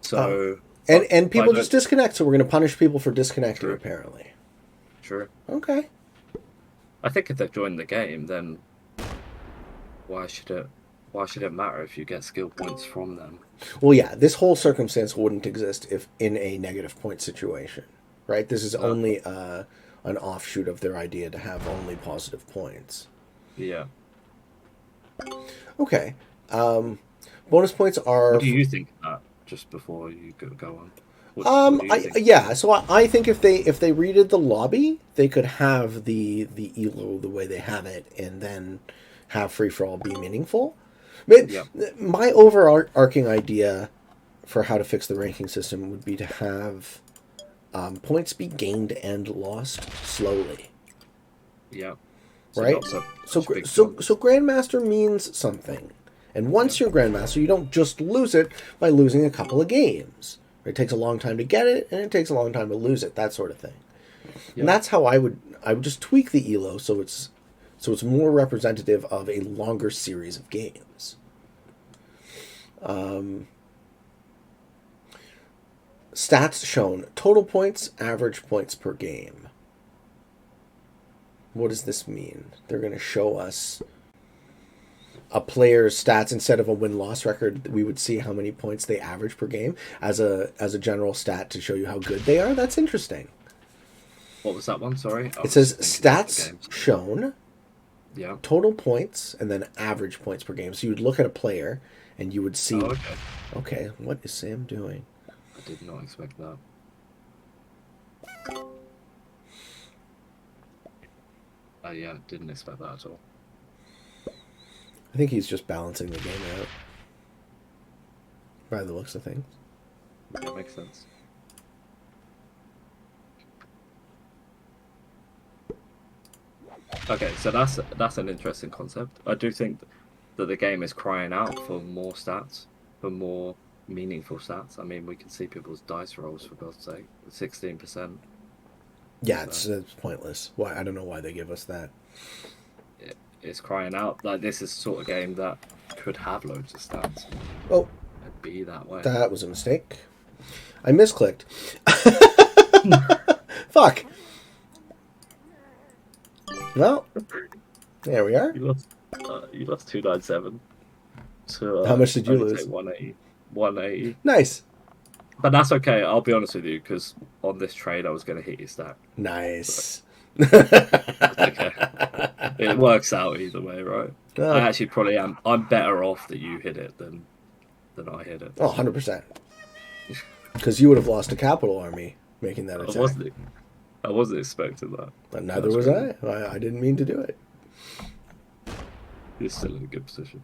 So... and people just disconnect, so we're going to punish people for disconnecting, apparently. True. Okay. I think if they've joined the game, then why should it matter if you get skill points from them? Well, yeah, this whole circumstance wouldn't exist if in a negative point situation, right? This is only an offshoot of their idea to have only positive points. Yeah. Okay. Bonus points are... What do you think of that, just before you go on? So I think if they redid the lobby, they could have the ELO the way they have it, and then have free for all be meaningful. My overarching idea for how to fix the ranking system would be to have points be gained and lost slowly. Yeah. Right. So Grandmaster means something, and once you're Grandmaster, you don't just lose it by losing a couple of games. It takes a long time to get it, and it takes a long time to lose it, that sort of thing. Yeah. And that's how I would just tweak the ELO so it's So it's more representative of a longer series of games. Stats shown. Total points, average points per game. What does this mean? They're going to show us a player's stats instead of a win-loss record. We would see how many points they average per game as a general stat to show you how good they are. That's interesting. What was that one? Sorry. It says stats shown, yeah, total points, and then average points per game. So you would look at a player and you would see, Oh, okay, what is Sam doing? I did not expect that. Yeah, didn't expect that at all. I think he's just balancing the game out by the looks of things. That makes sense. Okay, so that's an interesting concept. I do think that the game is crying out for more stats, for more meaningful stats. I mean, we can see people's dice rolls, for God's sake, 16%. Yeah, it's pointless. Why? I don't know why they give us that. It's crying out. Like, this is the sort of game that could have loads of stats. Oh, It'd be that way. that was a mistake. I misclicked. Fuck. Well, there we are. You lost 297. So, how much did you lose? 180. 180. Nice. But that's okay. I'll be honest with you, because on this trade, I was going to hit your stack. Nice. Okay. It works out either way, right? Oh. I actually probably am. I'm better off that you hit it than I hit it. Oh, 100%. Because you would have lost a capital army making that attack. I wasn't expecting that. But neither was I. I didn't mean to do it. You're still in a good position.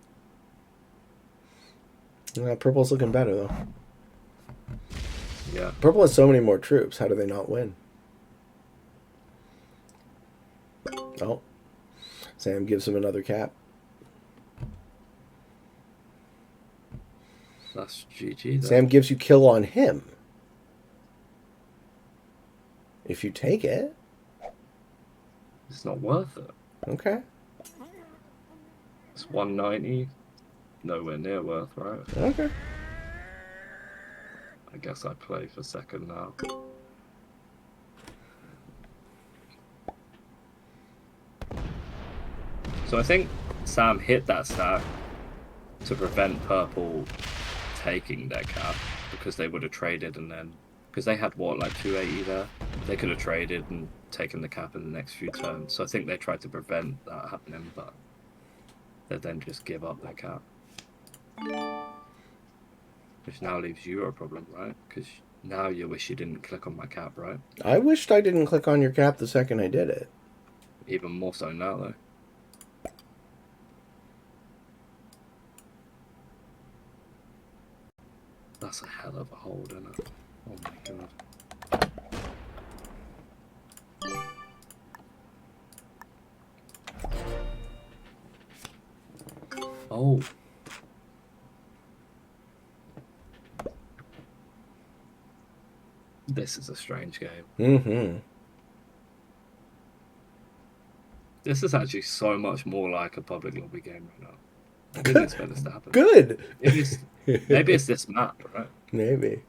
Purple's looking better, though. Yeah. Purple has so many more troops. How do they not win? Oh. Sam gives him another cap. That's GG. Though. Sam gives you kill on him. If you take it. It's not worth it. Okay. It's 190. Nowhere near worth, right? Okay. I guess I play for second now. So I think Sam hit that stack to prevent purple taking their cap, because they would have traded, and then because they had what, like 280 there, they could have traded and taken the cap in the next few turns. So I think they tried to prevent that happening, but they then just give up their cap, which now leaves you a problem, right? Because now you wish you didn't click on my cap, right? I wished I didn't click on your cap the second I did it. Even more so now, though. That's a hell of a hold, isn't it? Oh my god. Oh. This is a strange game. Mm-hmm. This is actually so much more like a public lobby game right now. I didn't expect this to happen. Good. Maybe it's this map, right? Maybe.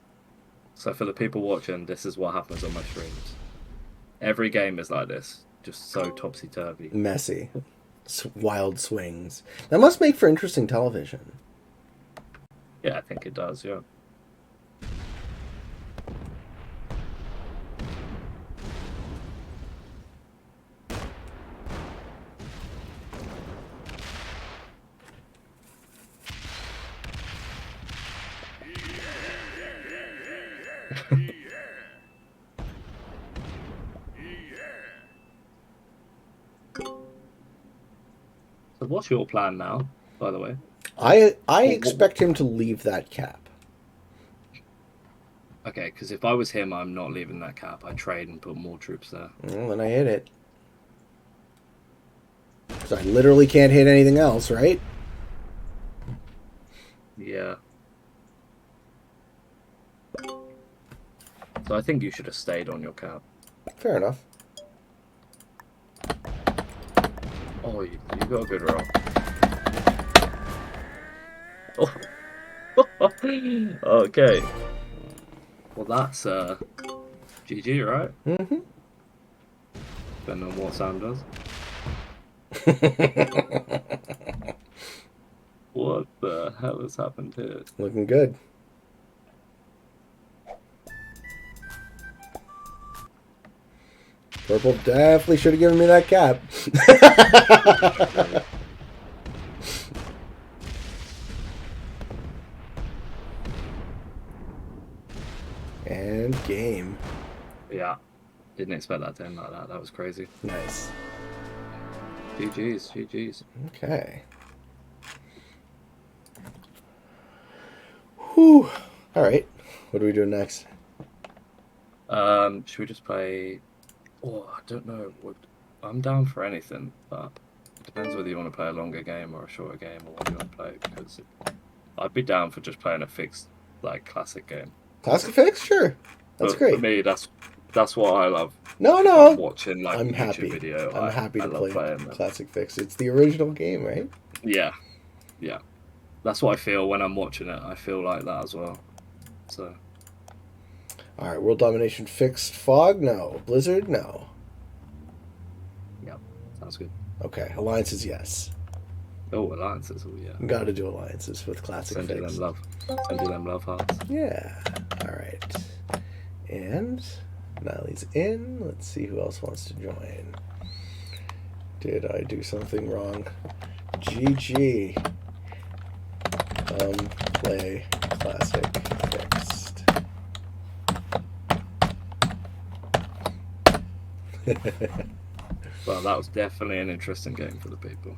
So for the people watching, this is what happens on my streams. Every game is like this, just so topsy-turvy. Messy. Wild swings. That must make for interesting television. Yeah, I think it does, yeah. So what's your plan now, by the way? I expect him to leave that cap. Okay, because if I was him, I'm not leaving that cap. I trade and put more troops there. Well, then I hit it. Because I literally can't hit anything else, right? Yeah. So I think you should have stayed on your cap. Fair enough. Oh, you got a good roll. Oh. Okay. Well, that's GG, right? Mm-hmm. Depending on what Sam does. What the hell has happened here? Looking good. Purple definitely should have given me that cap. And game. Yeah. Didn't expect that to end like that. That was crazy. Nice. GG's, GG's. Okay. Whew. All right. What are we doing next? Should we just play? Oh, I don't know. I'm down for anything, but it depends whether you want to play a longer game or a shorter game or what you want to play. Because I'd be down for just playing a fixed, like, classic game. Classic fix? Sure. That's great. For me, that's what I love. No. Watching like I'm YouTube happy. video. I'm happy to play playing them. classic fix. It's the original game, right? Yeah. That's what I feel when I'm watching it. I feel like that as well. So. All right. World Domination fixed. Fog? No. Blizzard? No. Yep. Sounds good. Okay. Alliances? Yes. Oh, alliances. Oh, yeah. Got to do alliances with classic Sending fix. them love. Sending them love hearts. Yeah. All right. And Nially's in. Let's see who else wants to join. Did I do something wrong? GG. Play classic fixed. Well, that was definitely an interesting game for the people.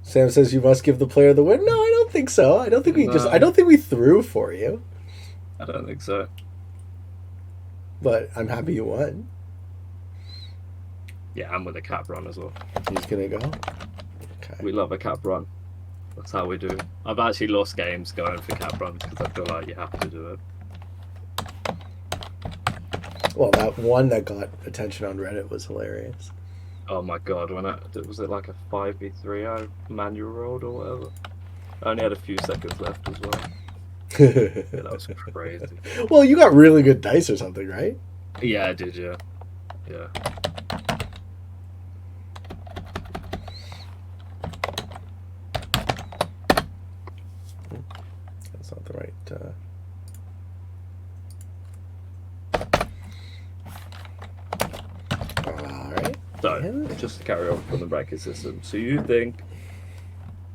Sam says you must give the player the win. No, I don't think so. I don't think we I don't think we threw for you. I don't think so. But I'm happy you won. Yeah, and with a cap run as well. He's gonna go. Okay. We love a cap run. That's how we do it. I've actually lost games going for cap runs because I feel like you have to do it. Well, that one that got attention on Reddit was hilarious. Oh my god, was it like a 5v3 I manual rolled or whatever? I only had a few seconds left as well. Yeah, that was crazy. Well, you got really good dice or something, right? Yeah, I did, yeah. Yeah. That's not the right... Alright. So, just to carry on from the bracket system, so you think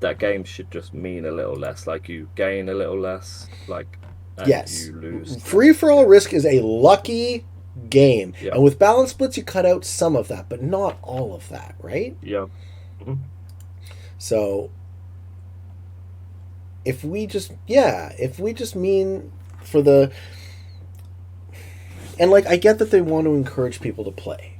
that game should just mean a little less, like you gain a little less, like yes, you lose. Free-for-all risk is a lucky game, yeah. And with balance splits you cut out some of that, but not all of that, right? Yeah. Mm-hmm. So if we just mean for the, and like I get that they want to encourage people to play.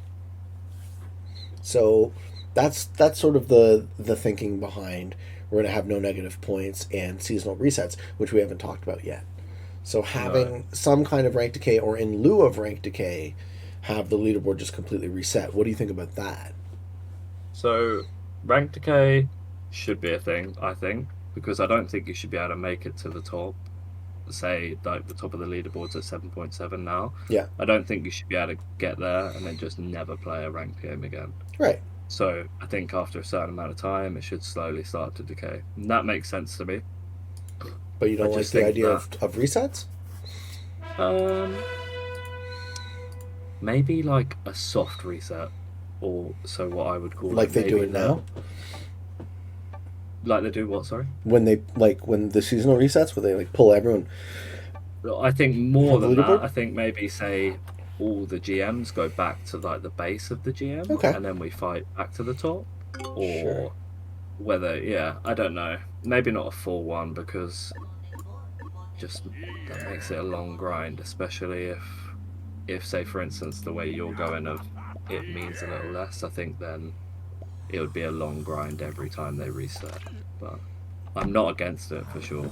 So that's sort of the thinking behind we're going to have no negative points and seasonal resets, which we haven't talked about yet. So having some kind of rank decay, or in lieu of rank decay, have the leaderboard just completely reset. What do you think about that? So rank decay should be a thing, I think, because I don't think you should be able to make it to the top. Say like the top of the leaderboard's at 7.7 now. Yeah. I don't think you should be able to get there and then just never play a ranked game again. Right. So I think after a certain amount of time, it should slowly start to decay. And that makes sense to me. But you don't like the idea of resets? Maybe like a soft reset, or so what I would call like they do it now. Like they do what? Sorry. When the seasonal resets, where they like pull everyone. I think more than that. I think maybe say all the GMs go back to like the base of the GM, okay, and then we fight back to the top, or whether I don't know. Maybe not a full one because just that makes it a long grind, especially if say for instance the way you're going of it means a little less. I think then it would be a long grind every time they reset. But I'm not against it for sure.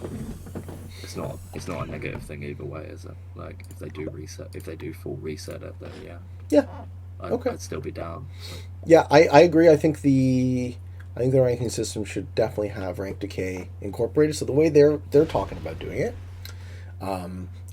It's not a negative thing either way, is it? Like if they do full reset it, then yeah. Yeah. Okay. I'd still be down. So. Yeah, I agree. I think the ranking system should definitely have rank decay incorporated. So the way they're talking about doing it,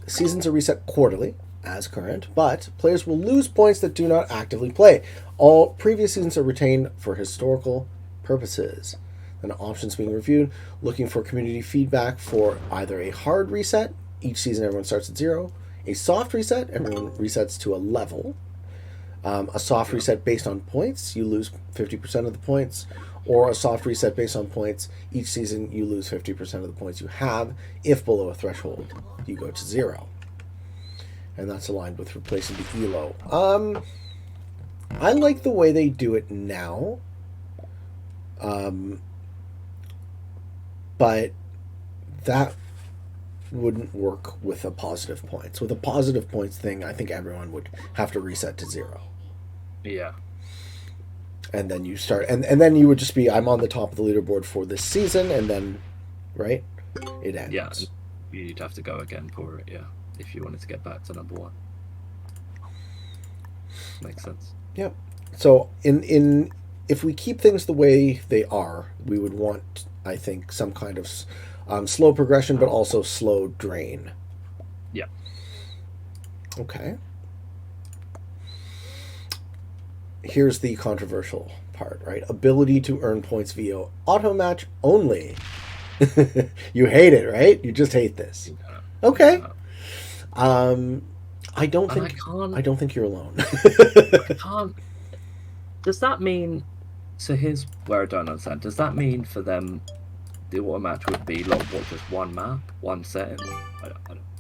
seasons are reset quarterly as current, but players will lose points that do not actively play. All previous seasons are retained for historical purposes. Then options being reviewed, looking for community feedback for either a hard reset, each season everyone starts at 0, a soft reset, everyone resets to a level, a soft reset based on points, you lose 50% of the points, or a soft reset based on points, each season you lose 50% of the points you have. If below a threshold, you go to 0. And that's aligned with replacing the ELO. I like the way they do it now. But that wouldn't work with a positive points. With a positive points thing, I think everyone would have to reset to 0. Yeah. And then you start, and then you would just be, I'm on the top of the leaderboard for this season, and then, right, it ends. Yeah, you'd have to go again for it, yeah, if you wanted to get back to number 1. Makes sense. Yep. So, if we keep things the way they are, we would want, I think, some kind of slow progression, but also slow drain. Yeah. Okay. Here's the controversial part, right? Ability to earn points via auto match only. You hate it, right? You just hate this. Okay. I don't think you're alone. I can't. Does that mean? So here's where I don't understand. Does that mean for them, the auto match would be like what, just one map, one setting?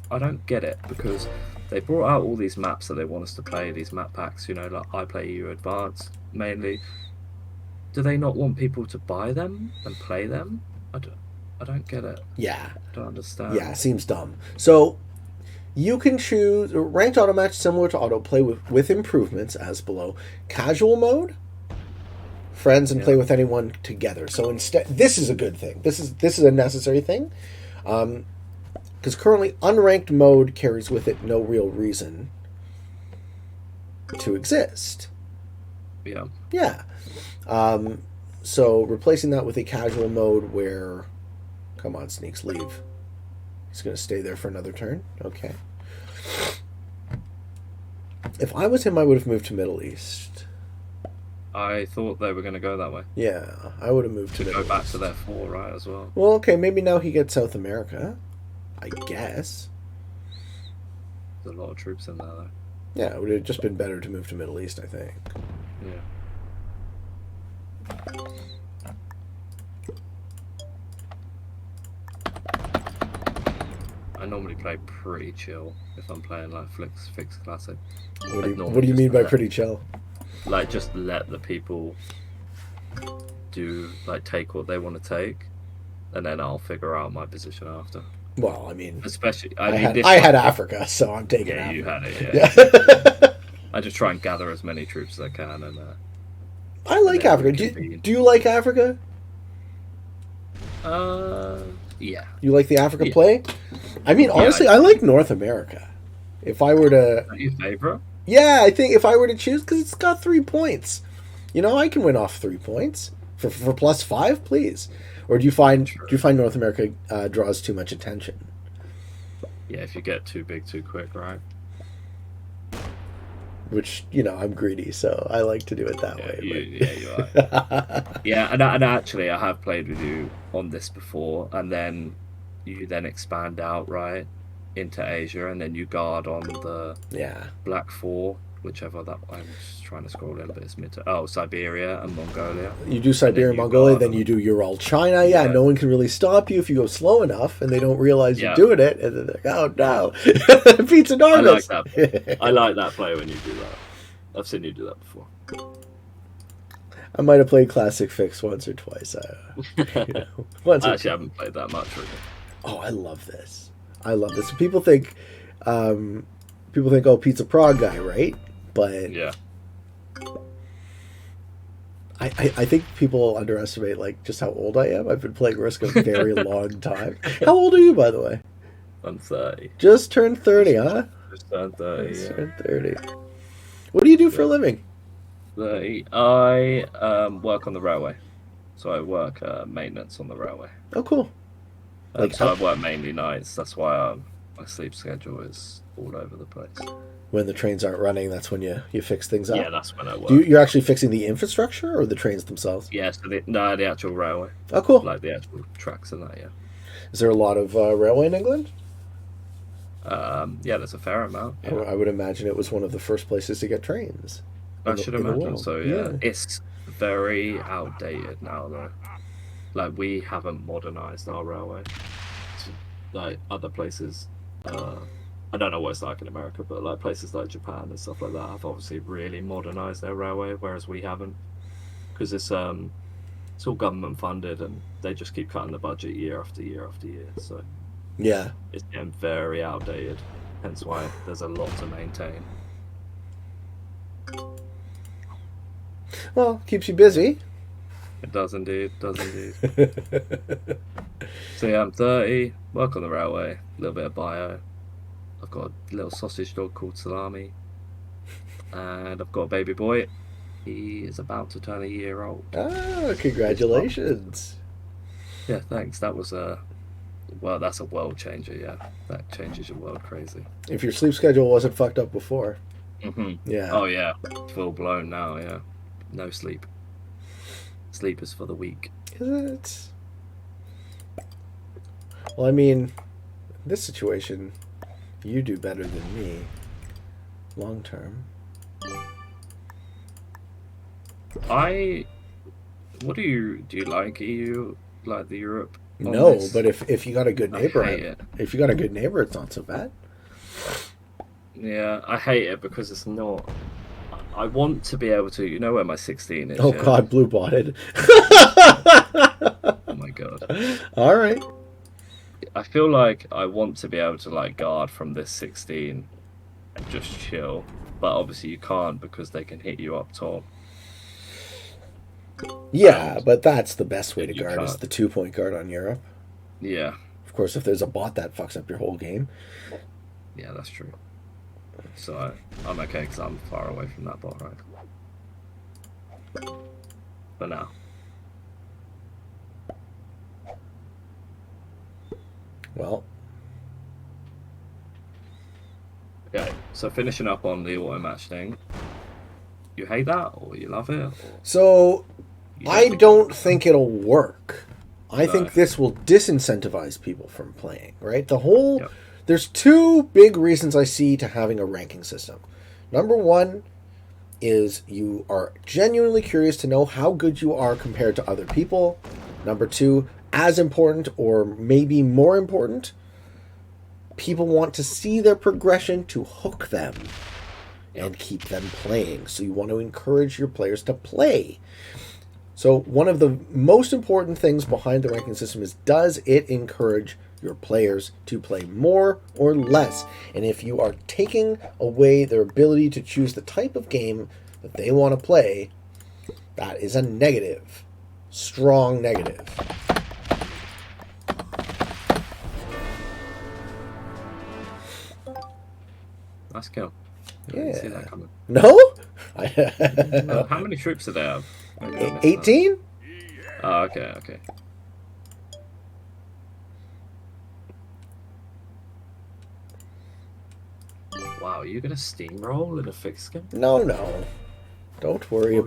I don't get it, because they brought out all these maps that they want us to play, these map packs, you know, like I Play EU Advanced mainly. Do they not want people to buy them and play them? I don't get it. Yeah. I don't understand. Yeah, seems dumb. So you can choose ranked auto match similar to auto play with improvements as below. Casual mode, friends, and play with anyone together. So instead, this is a good thing. This is a necessary thing. Because currently unranked mode carries with it no real reason to exist. Yeah. Yeah. So replacing that with a casual mode where, come on, Sneaks, leave. He's going to stay there for another turn. Okay. If I was him, I would have moved to Middle East. I thought they were going to go that way. Yeah, I would have moved to Middle East. Go back East. to their 4, right, as well. Well, okay, maybe now he gets South America. I guess. There's a lot of troops in there, though. Yeah, it would have just been better to move to Middle East, I think. Yeah. I normally play pretty chill if I'm playing like Fix Classic. What do you mean by pretty chill? Like, just let the people take what they want to take, and then I'll figure out my position after. Well, I mean, especially I had Africa, so I'm taking. Yeah, Africa. You had it. Yeah. I just try and gather as many troops as I can, and I like Africa. Do you like Africa? Yeah. You like the Africa play? I mean, honestly, I like North America. If I were to, your favorite? Yeah, I think if I were to choose, because it's got 3 points. You know, I can win off 3 points for +5, please. Or do you find North America draws too much attention? Yeah, if you get too big too quick, right? Which, you know, I'm greedy, so I like to do it that way. You are. Yeah, and actually, I have played with you on this before, and then you expand out, right, into Asia, and then you guard on the Black 4, whichever that. I'm just trying to scroll in, but it's Siberia and Mongolia. You do Siberia and Mongolia, then you do Ural, China. Yeah, no one can really stop you if you go slow enough, and they don't realize you're doing it, and then they're like, oh no, Pete's enormous. I like that play when you do that. I've seen you do that before. I might have played Classic Fix once or twice. Once I haven't played that much, really. Oh, I love this. People think, oh, Pete's a prog guy, right? But yeah, I think people underestimate just how old I am. I've been playing Risk a very long time. How old are you, by the way? I'm 30. Just turned 30, huh? Just turned 30. Turned 30. What do you do for a living? 30. I work on the railway. So I work maintenance on the railway. Oh, cool. Like So I work mainly nights. That's why my sleep schedule is all over the place. when the trains aren't running, that's when you fix things up. Yeah, that's when I work. You're actually fixing the infrastructure or the trains themselves? Yeah, so the actual railway. Oh, cool. Like the actual tracks and that, yeah. Is there a lot of railway in England? Yeah, there's a fair amount. Yeah. I would imagine it was one of the first places to get trains. I should imagine so, yeah. Yeah. It's very outdated now, though. Like, we haven't modernized our railway. Like, other places, I don't know what it's like in America, but like places like Japan and stuff like that have obviously really modernized their railway, whereas we haven't. Because it's all government funded and they just keep cutting the budget year after year after year. So Yeah. it's getting very outdated, hence why there's a lot to maintain. Well, keeps you busy. It does indeed, does indeed. So yeah, I'm 30, work on the railway, a little bit of bio. I've got a little sausage dog called Salami, and I've got a baby boy. He is about to turn a year old. Ah, congratulations. Yeah, thanks. That was well, that's a world changer, yeah. That changes your world crazy. If your sleep schedule wasn't fucked up before. Yeah. Oh yeah, full blown now, yeah. No sleep. Sleep is for the weak. Is it? Well, I mean, in this situation, you do better than me. Long term. What do you like? Are you like the Europe? No, but if you got a good neighbor, I hate it. If you got a good neighbor, it's not so bad. Yeah, I hate it because it's not. I want to be able to. You know where my 16 is? Oh yeah? God, blue botted. Oh my God. All right. I feel like I want to be able to like guard from this 16 and just chill, but obviously you can't because they can hit you up top. Yeah, but that's the best way to guard is can't. the 2-point guard on Europe. Yeah, Of course, if there's a bot, that fucks up your whole game. yeah, that's true. So I'm okay because I'm far away from that bot, right? For now. Well, Okay, so finishing up on the auto match thing. You hate that or you love it? Or so you I think don't think it'll work. I No. think this will disincentivize people from playing, right? Yep. There's two big reasons I see to having a ranking system. Number one is you are genuinely curious to know how good you are compared to other people. Number two, as important or maybe more important, people want to see their progression to hook them and keep them playing. So you want to encourage your players to play. So one of the most important things behind the ranking system is, does it encourage your players to play more or less? And if you are taking away their ability to choose the type of game that they want to play, that is a negative. Strong negative. Nice kill. I didn't see that coming. No? How many troops do they have? Maybe I missed that. 18? Oh, okay, okay. Wow, are you gonna steamroll in a fixed game? No. Don't worry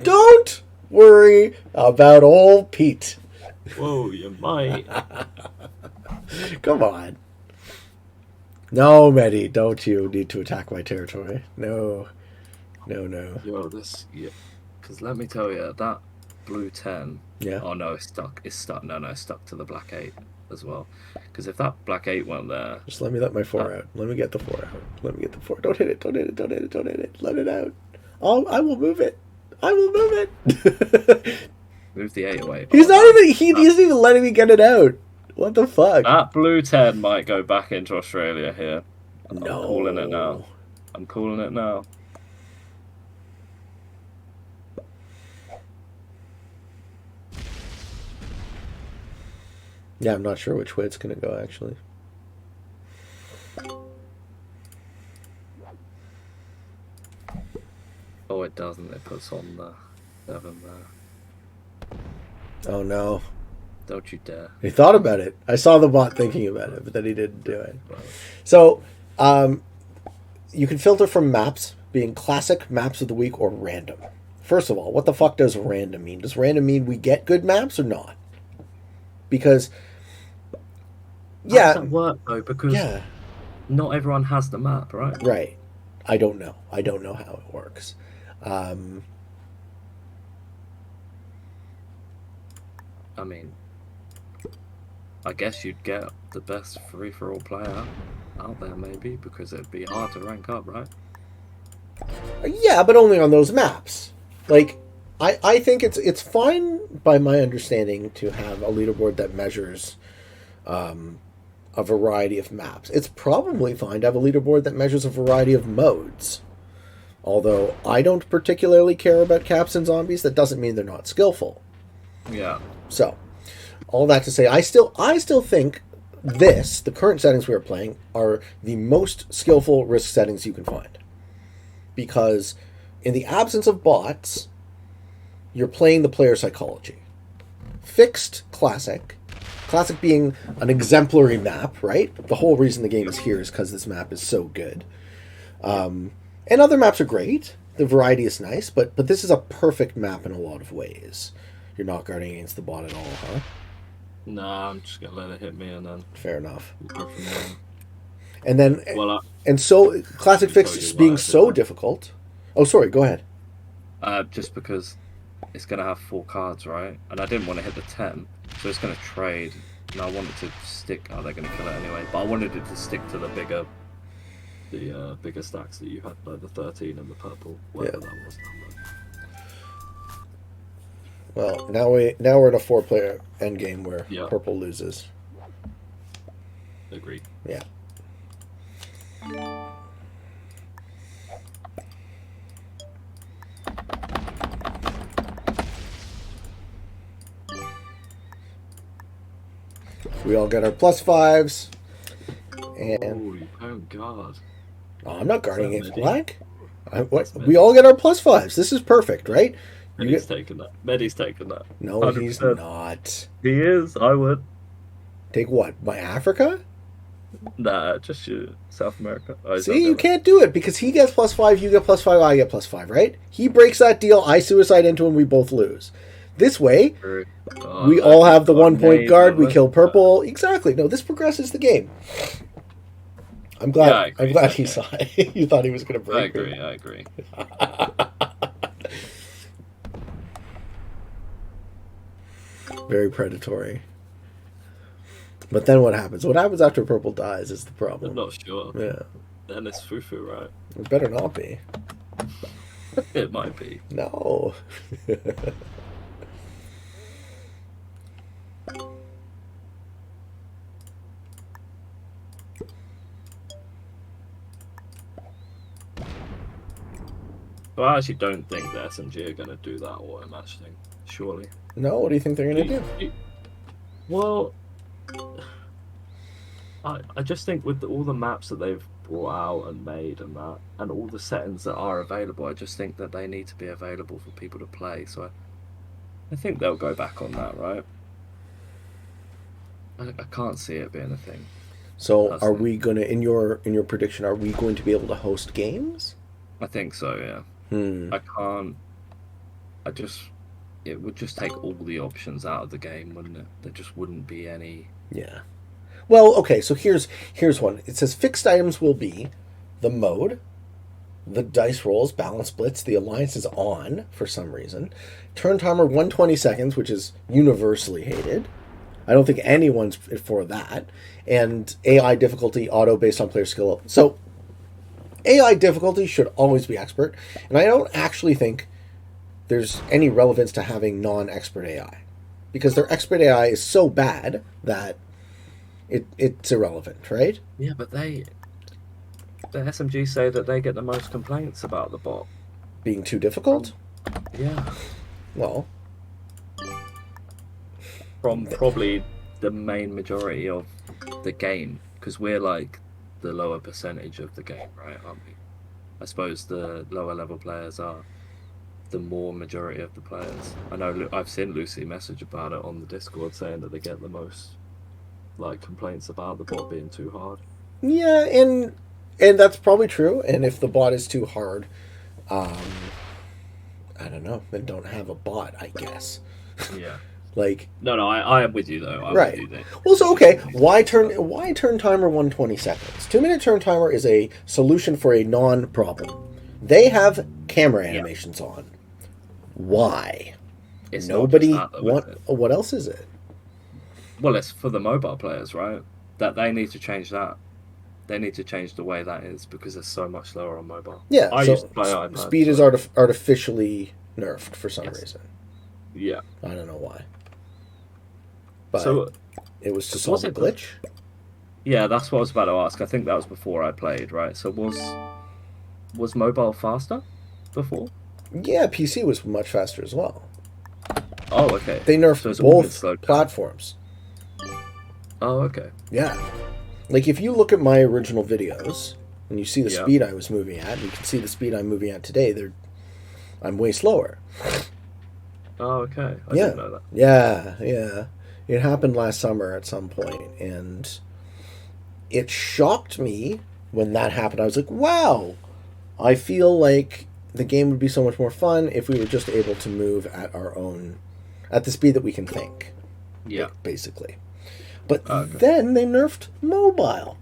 Don't worry about old Pete. Whoa, you might. Come on. No, Mehdi, don't you need to attack my territory. No. Yo, yeah. Because let me tell you, that blue 10. Yeah. Oh no, it's stuck. It's stuck. No, it's stuck to the black 8 as well. Because if that black 8 went there. Just let me let my 4 out. Let me get the 4 out. Let me get the 4. Don't hit it. Let it out. I will move it. Move the 8 away. He isn't even letting me get it out. What the fuck? That blue 10 might go back into Australia here. No. I'm calling it now. Yeah, I'm not sure which way it's going to go, actually. Oh, Oh, it doesn't. It puts on the 7 there. Oh no. Don't you dare. He thought about it. I saw the bot thinking about it, but then he didn't do it. So, you can filter from maps being classic, maps of the week, or random. First of all, what the fuck does random mean? Does random mean we get good maps or not? Because, How does that work though? Because not everyone has the map, right? Right. I don't know. I don't know how it works. I mean, I guess you'd get the best free-for-all player out there, maybe, because it'd be hard to rank up, right? Yeah, but only on those maps. Like, I think it's fine, by my understanding, to have a leaderboard that measures a variety of maps. It's probably fine to have a leaderboard that measures a variety of modes. Although I don't particularly care about caps and zombies, that doesn't mean they're not skillful. Yeah. So, all that to say, I still think the current settings we are playing, are the most skillful risk settings you can find. Because in the absence of bots, you're playing the player psychology. Fixed, classic being an exemplary map, right? The whole reason the game is here is because this map is so good. And other maps are great. The variety is nice, but this is a perfect map in a lot of ways. You're not guarding against the bot at all, huh? Nah, I'm just gonna let it hit me and then. Fair enough. We'll go from there. And then, and so classic fix being so difficult. Oh, sorry. Go ahead. Just because it's gonna have 4 cards, right? And I didn't want to hit the 10, so it's gonna trade. And I wanted to stick. Oh, they're gonna kill it anyway. But I wanted it to stick to the bigger stacks that you had, like the 13 and the purple, whatever that was. Well, now we're in a 4-player endgame where purple loses. Agreed. Yeah. We all get our +5s. And oh god. Oh, I'm not guarding against black. We all get our +5s. This is perfect, right? Medi's taking that. Medi's taking that. No, 100%. He's not. He is. I would. Take what? My Africa? Nah, just your South America. Oh, see, you can't do it because he gets +5, you get +5, I get +5, right? He breaks that deal, I suicide into him, we both lose. This way, we all have the 1-point guard, we kill purple. Exactly. No, this progresses the game. I'm glad. I'm glad he saw it. You thought he was going to break it. I agree. Very predatory. But then what happens? What happens after purple dies is the problem. I'm not sure. Yeah. Then it's foo-foo, right? It better not be. It might be. No. But I actually don't think the SMG are going to do that auto match thing. Surely. No, what do you think they're going to do? Well, I just think with all the maps that they've brought out and made and that, and all the settings that are available, I just think that they need to be available for people to play. So I think they'll go back on that, right? I can't see it being a thing. So are we going to, in your prediction, are we going to be able to host games? I think so, yeah. I can't. It would just take all the options out of the game, wouldn't it? There just wouldn't be any. Yeah. Well, okay, so here's one. It says fixed items will be the mode, the dice rolls, balance splits, the alliance is on for some reason, turn timer 120 seconds, which is universally hated. I don't think anyone's for that. And AI difficulty auto based on player skill. So AI difficulty should always be expert, and I don't actually think there's any relevance to having non-expert AI, because their expert AI is so bad that it's irrelevant, right? Yeah, but the SMG say that they get the most complaints about the bot being too difficult. Yeah. Well, from probably the main majority of the game, because we're like the lower percentage of the game, right? Aren't we? I suppose the lower level players are. the more majority of the players. I know I've seen Lucy message about it on the Discord saying that they get the most like complaints about the bot being too hard. Yeah, and that's probably true. And if the bot is too hard, um, I don't know. Then don't have a bot, I guess. Yeah. Like, No, I am with you though. I'm right. with you there. Well, so okay. Why turn timer 120 seconds? 2 minute turn timer is a solution for a non-problem. They have camera animations on. Why? It's Nobody not just that, though, is it? What else is it? Well, it's for the mobile players, right? That they need to change that. They need to change the way that is because it's so much slower on mobile. Yeah, I so used to play iPad. speed is artificially nerfed for some reason. Yeah. I don't know why. But So it was to solve a glitch? Yeah, that's what I was about to ask. I think that was before I played, right? So was mobile faster before? Yeah, PC was much faster as well. Oh, okay. They nerfed it's all been both slowed down. platforms. Oh, okay. Yeah. Like, if you look at my original videos, and you see the Yeah. speed I was moving at, you can see the speed I'm moving at today, I'm way slower. Oh, okay. I Yeah. didn't know that. Yeah. It happened last summer at some point, and it shocked me when that happened. I was like, wow, I feel like the game would be so much more fun if we were just able to move at the speed that we can think. Yeah. Basically. But Okay. then they nerfed mobile.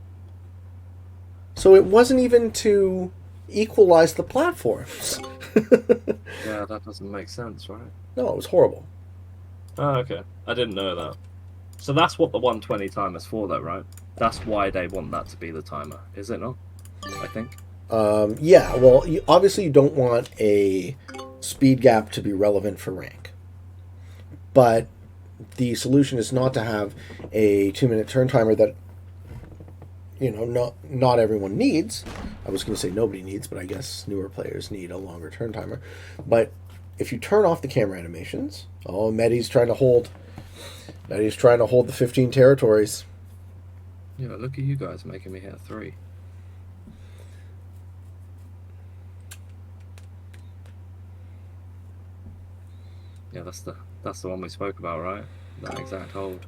So it wasn't even to equalize the platforms. Yeah, that doesn't make sense, right? No, it was horrible. Oh, okay. I didn't know that. So that's what the 120 timer's for, though, right? That's why they want that to be the timer, is it not? I think. Yeah, well, obviously you don't want a speed gap to be relevant for rank. But the solution is not to have a 2 minute turn timer that, not everyone needs. I was going to say nobody needs, but I guess newer players need a longer turn timer. But if you turn off the camera animations, Medi's trying to hold the 15 territories. Yeah, look at you guys making me hit 3. Yeah, that's the one we spoke about, right? That exact hold.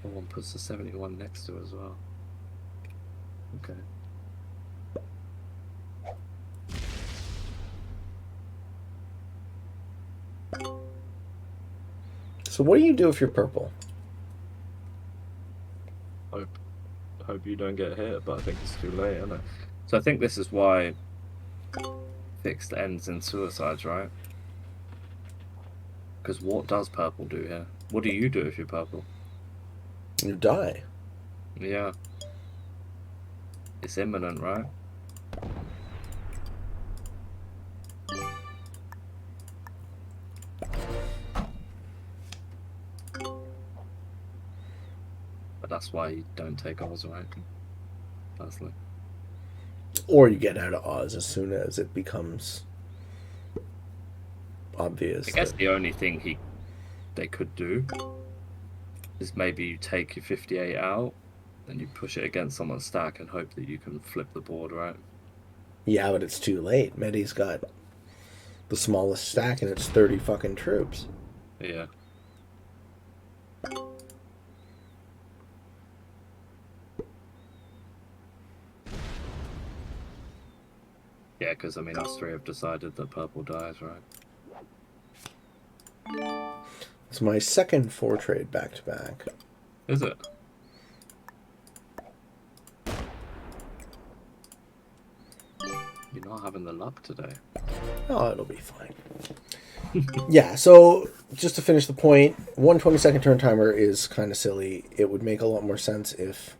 The one puts the 71 next to it as well. Okay. So what do you do if you're purple? Hope you don't get hit, but I think it's too late, isn't it? So I think this is why fixed ends in suicides, right? Because what does purple do here? What do you do if you're purple? You die. Yeah. It's imminent, right? But that's why you don't take Oz, right? Personally. Or you get out of Oz as soon as it becomes obvious. I guess the only thing they could do is maybe you take your 58 out, then you push it against someone's stack and hope that you can flip the board, right? Yeah, but it's too late. Medi's got the smallest stack and it's 30 fucking troops. Yeah. Yeah, because, I mean, us three have decided that purple dies, right? It's my second 4-trade back-to-back. Is it? You're not having the luck today. Oh, it'll be fine. Yeah, so just to finish the point, 120-second turn timer is kind of silly. It would make a lot more sense if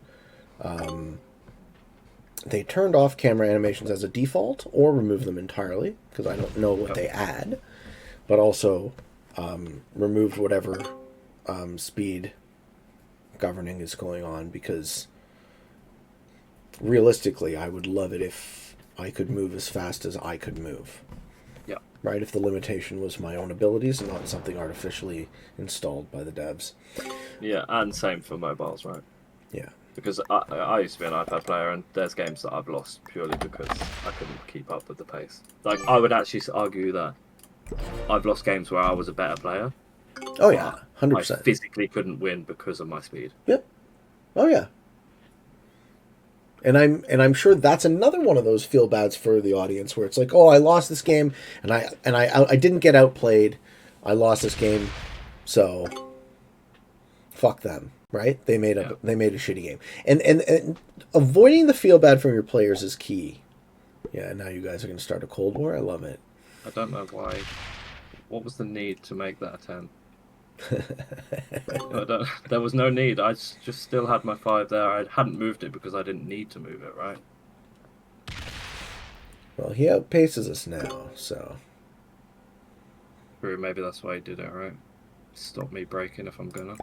they turned off camera animations as a default or removed them entirely, because I don't know what they add, but also removed whatever speed governing is going on, because realistically I would love it if I could move as fast as I could move. Yeah. Right, if the limitation was my own abilities and not something artificially installed by the devs. Yeah, and same for mobiles, right? Yeah. Because I used to be an iPad player, and there's games that I've lost purely because I couldn't keep up with the pace. Like, I would actually argue that I've lost games where I was a better player. Oh yeah, I 100%. physically couldn't win because of my speed. Yep. Oh yeah. And I'm sure that's another one of those feel bads for the audience where it's like, oh, I lost this game and I didn't get outplayed. I lost this game, so fuck them, right? They made Yeah. they made a shitty game. And avoiding the feel bad from your players is key. Yeah, now you guys are going to start a Cold War. I love it. I don't know why. What was the need to make that a 10? There was no need. I just still had my 5 there. I hadn't moved it because I didn't need to move it, right? Well, he outpaces us now, so. True, maybe that's why he did it, right? Stop me breaking if I'm gonna.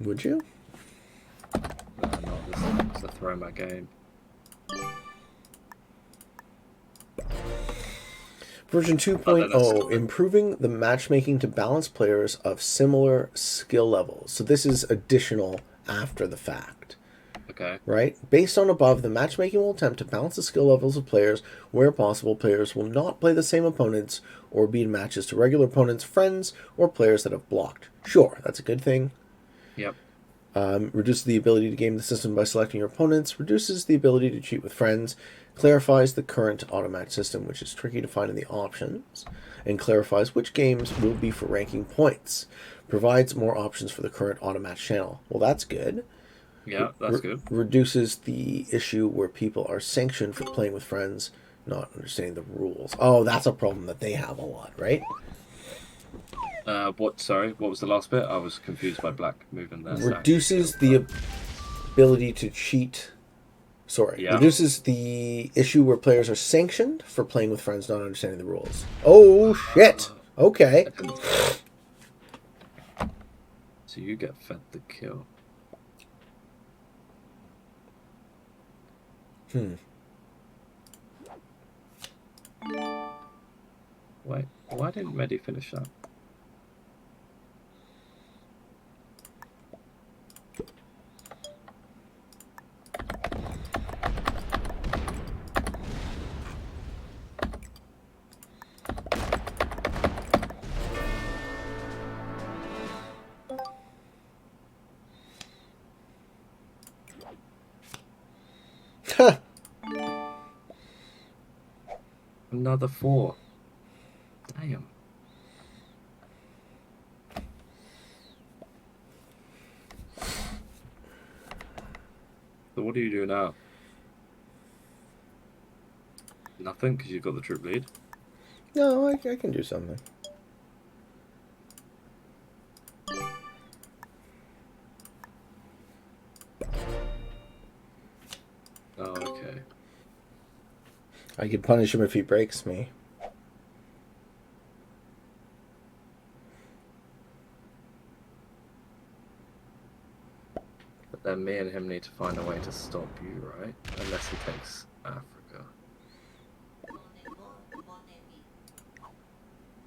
Would you? No, not this time. It's a throwback game. Version 2.0, improving the matchmaking to balance players of similar skill levels. So this is additional after the fact. Okay. Right? Based on above, the matchmaking will attempt to balance the skill levels of players. Where possible, players will not play the same opponents or be in matches to regular opponents, friends, or players that have blocked. Sure, that's a good thing. Yep. Reduces the ability to game the system by selecting your opponents. Reduces the ability to cheat with friends. Clarifies the current automatch system, which is tricky to find in the options. And clarifies which games will be for ranking points. Provides more options for the current automatch channel. Well, that's good. Yeah, that's good. Reduces the issue where people are sanctioned for playing with friends, not understanding the rules. Oh, that's a problem that they have a lot, right? Sorry, what was the last bit? I was confused by black moving there. Reduces the ability to cheat. Sorry. Yeah. Reduces the issue where players are sanctioned for playing with friends, not understanding the rules. Oh, shit. Okay. So you get fed the kill. Wait, why didn't Medi finish that? Huh. Another 4. Damn. So what do you do now? Nothing, because you've got the troop lead. No, I can do something. Oh, okay. I could punish him if he breaks me. But then me and him need to find a way to stop you, right? Unless he takes Africa.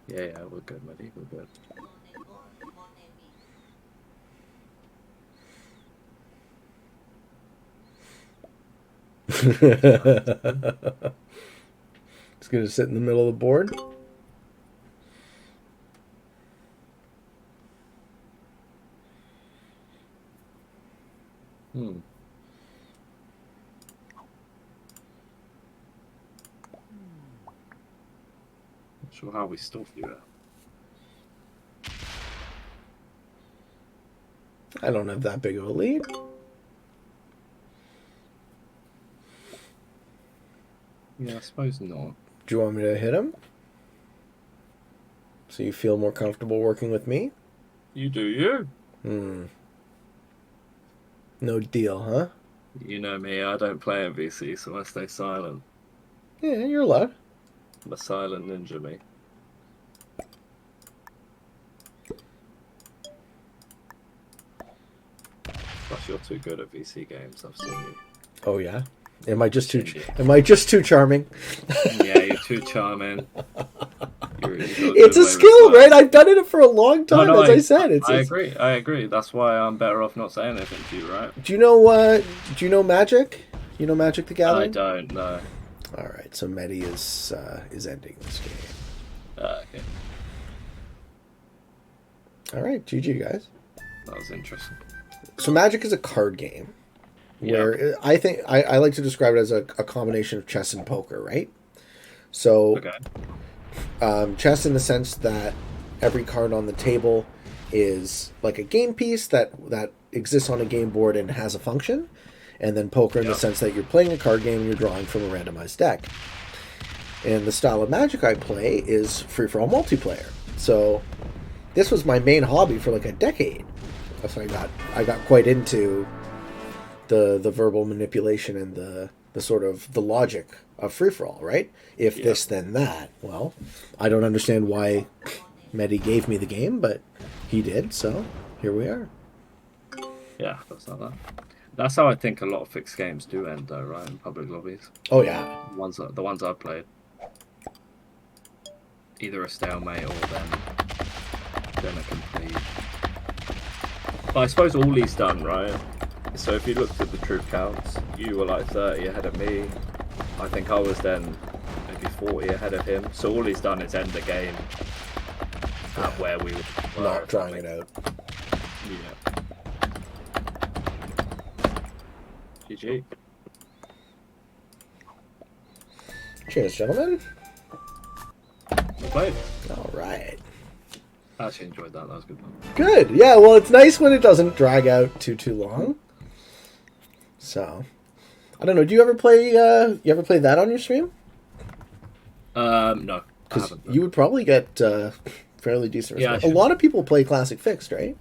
Yeah, we're good, Medi. We're good. It's going to sit in the middle of the board. Hmm. Not sure how we stop you there. I don't have that big of a lead. Yeah, I suppose not. Do you want me to hit him? So you feel more comfortable working with me? You do you. No deal, huh? You know me, I don't play MVC, so I stay silent. Yeah, you're allowed. I'm a silent ninja, me. Plus, you're too good at VC games, I've seen you. Oh yeah. Am I just too charming? Yeah, you're too charming. It's a skill, right? I've done it for a long time, as I said. I agree. That's why I'm better off not saying anything to you, right? Do you know Magic? You know Magic the Gathering? I don't know. All right, so Medi is ending this game. Okay, All right, GG, guys. that was interesting. So Magic is a card game Yeah. where I think I like to describe it as a combination of chess and poker, right? So Okay. chess in the sense that every card on the table is like a game piece that exists on a game board and has a function, and then poker in the Yeah. sense that you're playing a card game and you're drawing from a randomized deck. And the style of Magic I play is free-for-all multiplayer. So this was my main hobby for like a decade. So I got quite into the verbal manipulation and the sort of the logic of free-for-all, right? If this, then that. Well, I don't understand why Medi gave me the game, but he did, so here we are. Yeah, that's not that. That's how I think a lot of fixed games do end, though, right? In public lobbies. Oh yeah. The ones I've played, either a stalemate or then a complete. But I suppose all he's done, right? So if you looked at the truth counts, you were like 30 ahead of me. I think I was then maybe 40 ahead of him. So all he's done is end the game at where we were. Not drawing it out. Yeah. GG. Cheers, gentlemen. Well played. All right. I actually enjoyed that. That was good fun. Good. Yeah, well, it's nice when it doesn't drag out too long. So, I don't know. Do you ever play that on your stream? No. Because you would probably get fairly decent response. A lot of people play Classic Fixed, right?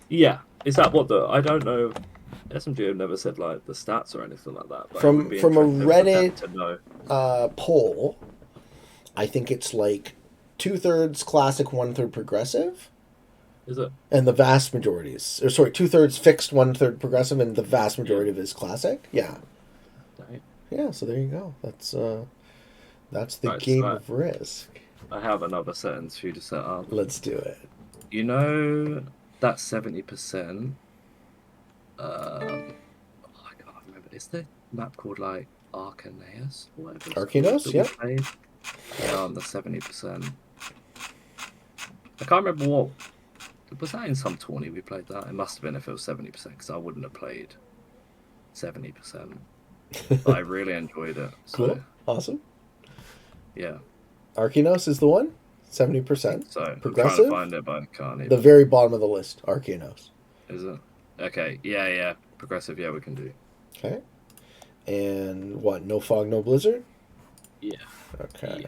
Yeah. Is that what the... I don't know. SMG have never said, like, the stats or anything like that. But From a Reddit to know. poll, I think it's like 2/3 Classic, 1/3 Progressive. Is it? And the vast majority is... Or sorry, 2/3 Fixed, 1/3 Progressive, and the vast majority of it is Classic. Yeah. Right. Yeah, so there you go. That's the game of Risk. I have another sentence for you to set up. Let's do it. You know that 70%... I can't remember. Is the map called, like, Arcaneus? Arcaneus, yeah. The 70%. I can't remember what... Was that in some tourney we played that? It must have been if it was 70%, because I wouldn't have played 70%. But I really enjoyed it. So, cool. Awesome. Yeah. Arcaneus is the one? 70%? So, Progressive? I'm trying to find it, but I can't even. The very bottom of the list, Arcaneus. Is it? Okay. Yeah. Progressive, yeah, we can do. Okay. And what? No fog, no blizzard? Yeah. Okay.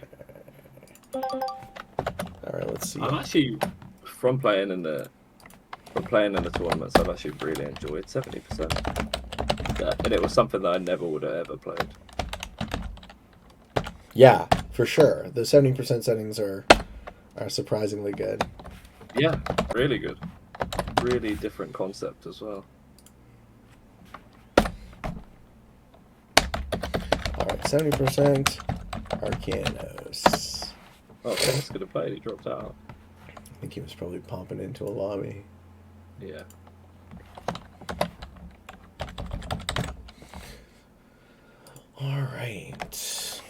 Yeah. All right, let's see. I'm actually... From playing in the tournaments, I've actually really enjoyed 70%. Yeah, and it was something that I never would have ever played. Yeah, for sure. The 70% settings are surprisingly good. Yeah, really good. Really different concept as well. All right, 70% Arcaneus. Oh, that's gonna play. He dropped out. I think he was probably popping into a lobby. Yeah. All right. So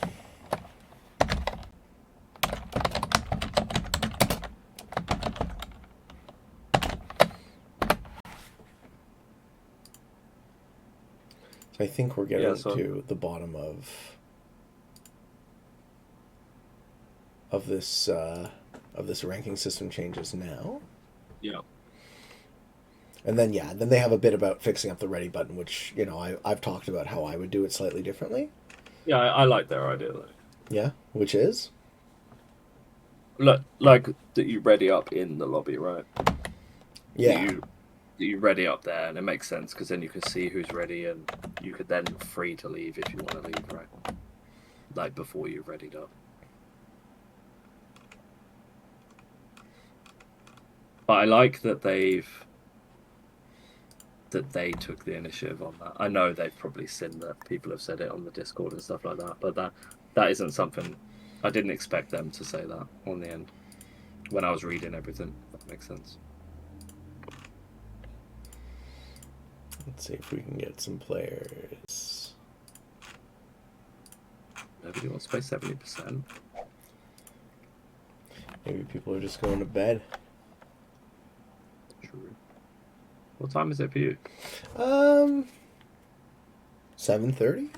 I think we're getting to the bottom of this ranking system changes now. Yeah. And then then they have a bit about fixing up the ready button, which I've talked about how I would do it slightly differently. Yeah, I like their idea though. Yeah, which is look like that you ready up in the lobby, right? Yeah. That you ready up there, and it makes sense because then you can see who's ready, and you could then free to leave if you want to leave, right? Like before you've readied up. But I like that they took the initiative on that. I know they've probably seen that people have said it on the Discord and stuff like that, but that isn't something I didn't expect them to say that on the end when I was reading everything. If that makes sense. Let's see if we can get some players. Nobody wants to play 70%. Maybe people are just going to bed. True. What time is it for you? 7:30.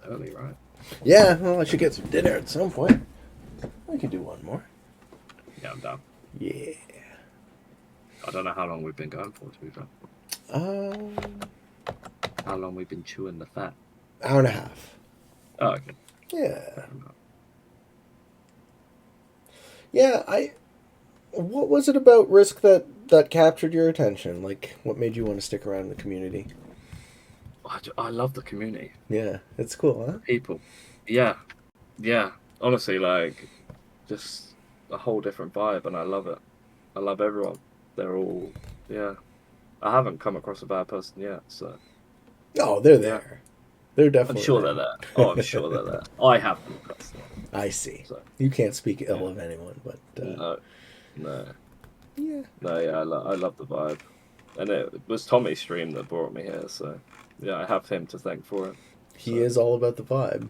Early, right? Yeah, well, I should get some dinner at some point. I could do one more. Yeah, I'm down. Yeah. I don't know how long we've been going for, to be fair. How long we've been chewing the fat? Hour and a half. Oh, okay. Yeah. Yeah, what was it about Risk that captured your attention? Like, what made you want to stick around in the community? I love the community. Yeah, it's cool, huh? People. Yeah. Yeah. Honestly, like, just a whole different vibe, and I love it. I love everyone. They're all, yeah. I haven't come across a bad person yet, so. Oh, they're there. They're definitely I'm sure they're there. Oh, I'm sure they're there. I haven't. I see. So. You can't speak ill of anyone, but... No. Yeah. No, yeah, I love the vibe. And it was Tommy's stream that brought me here, so... Yeah, I have him to thank for it. He is all about the vibe.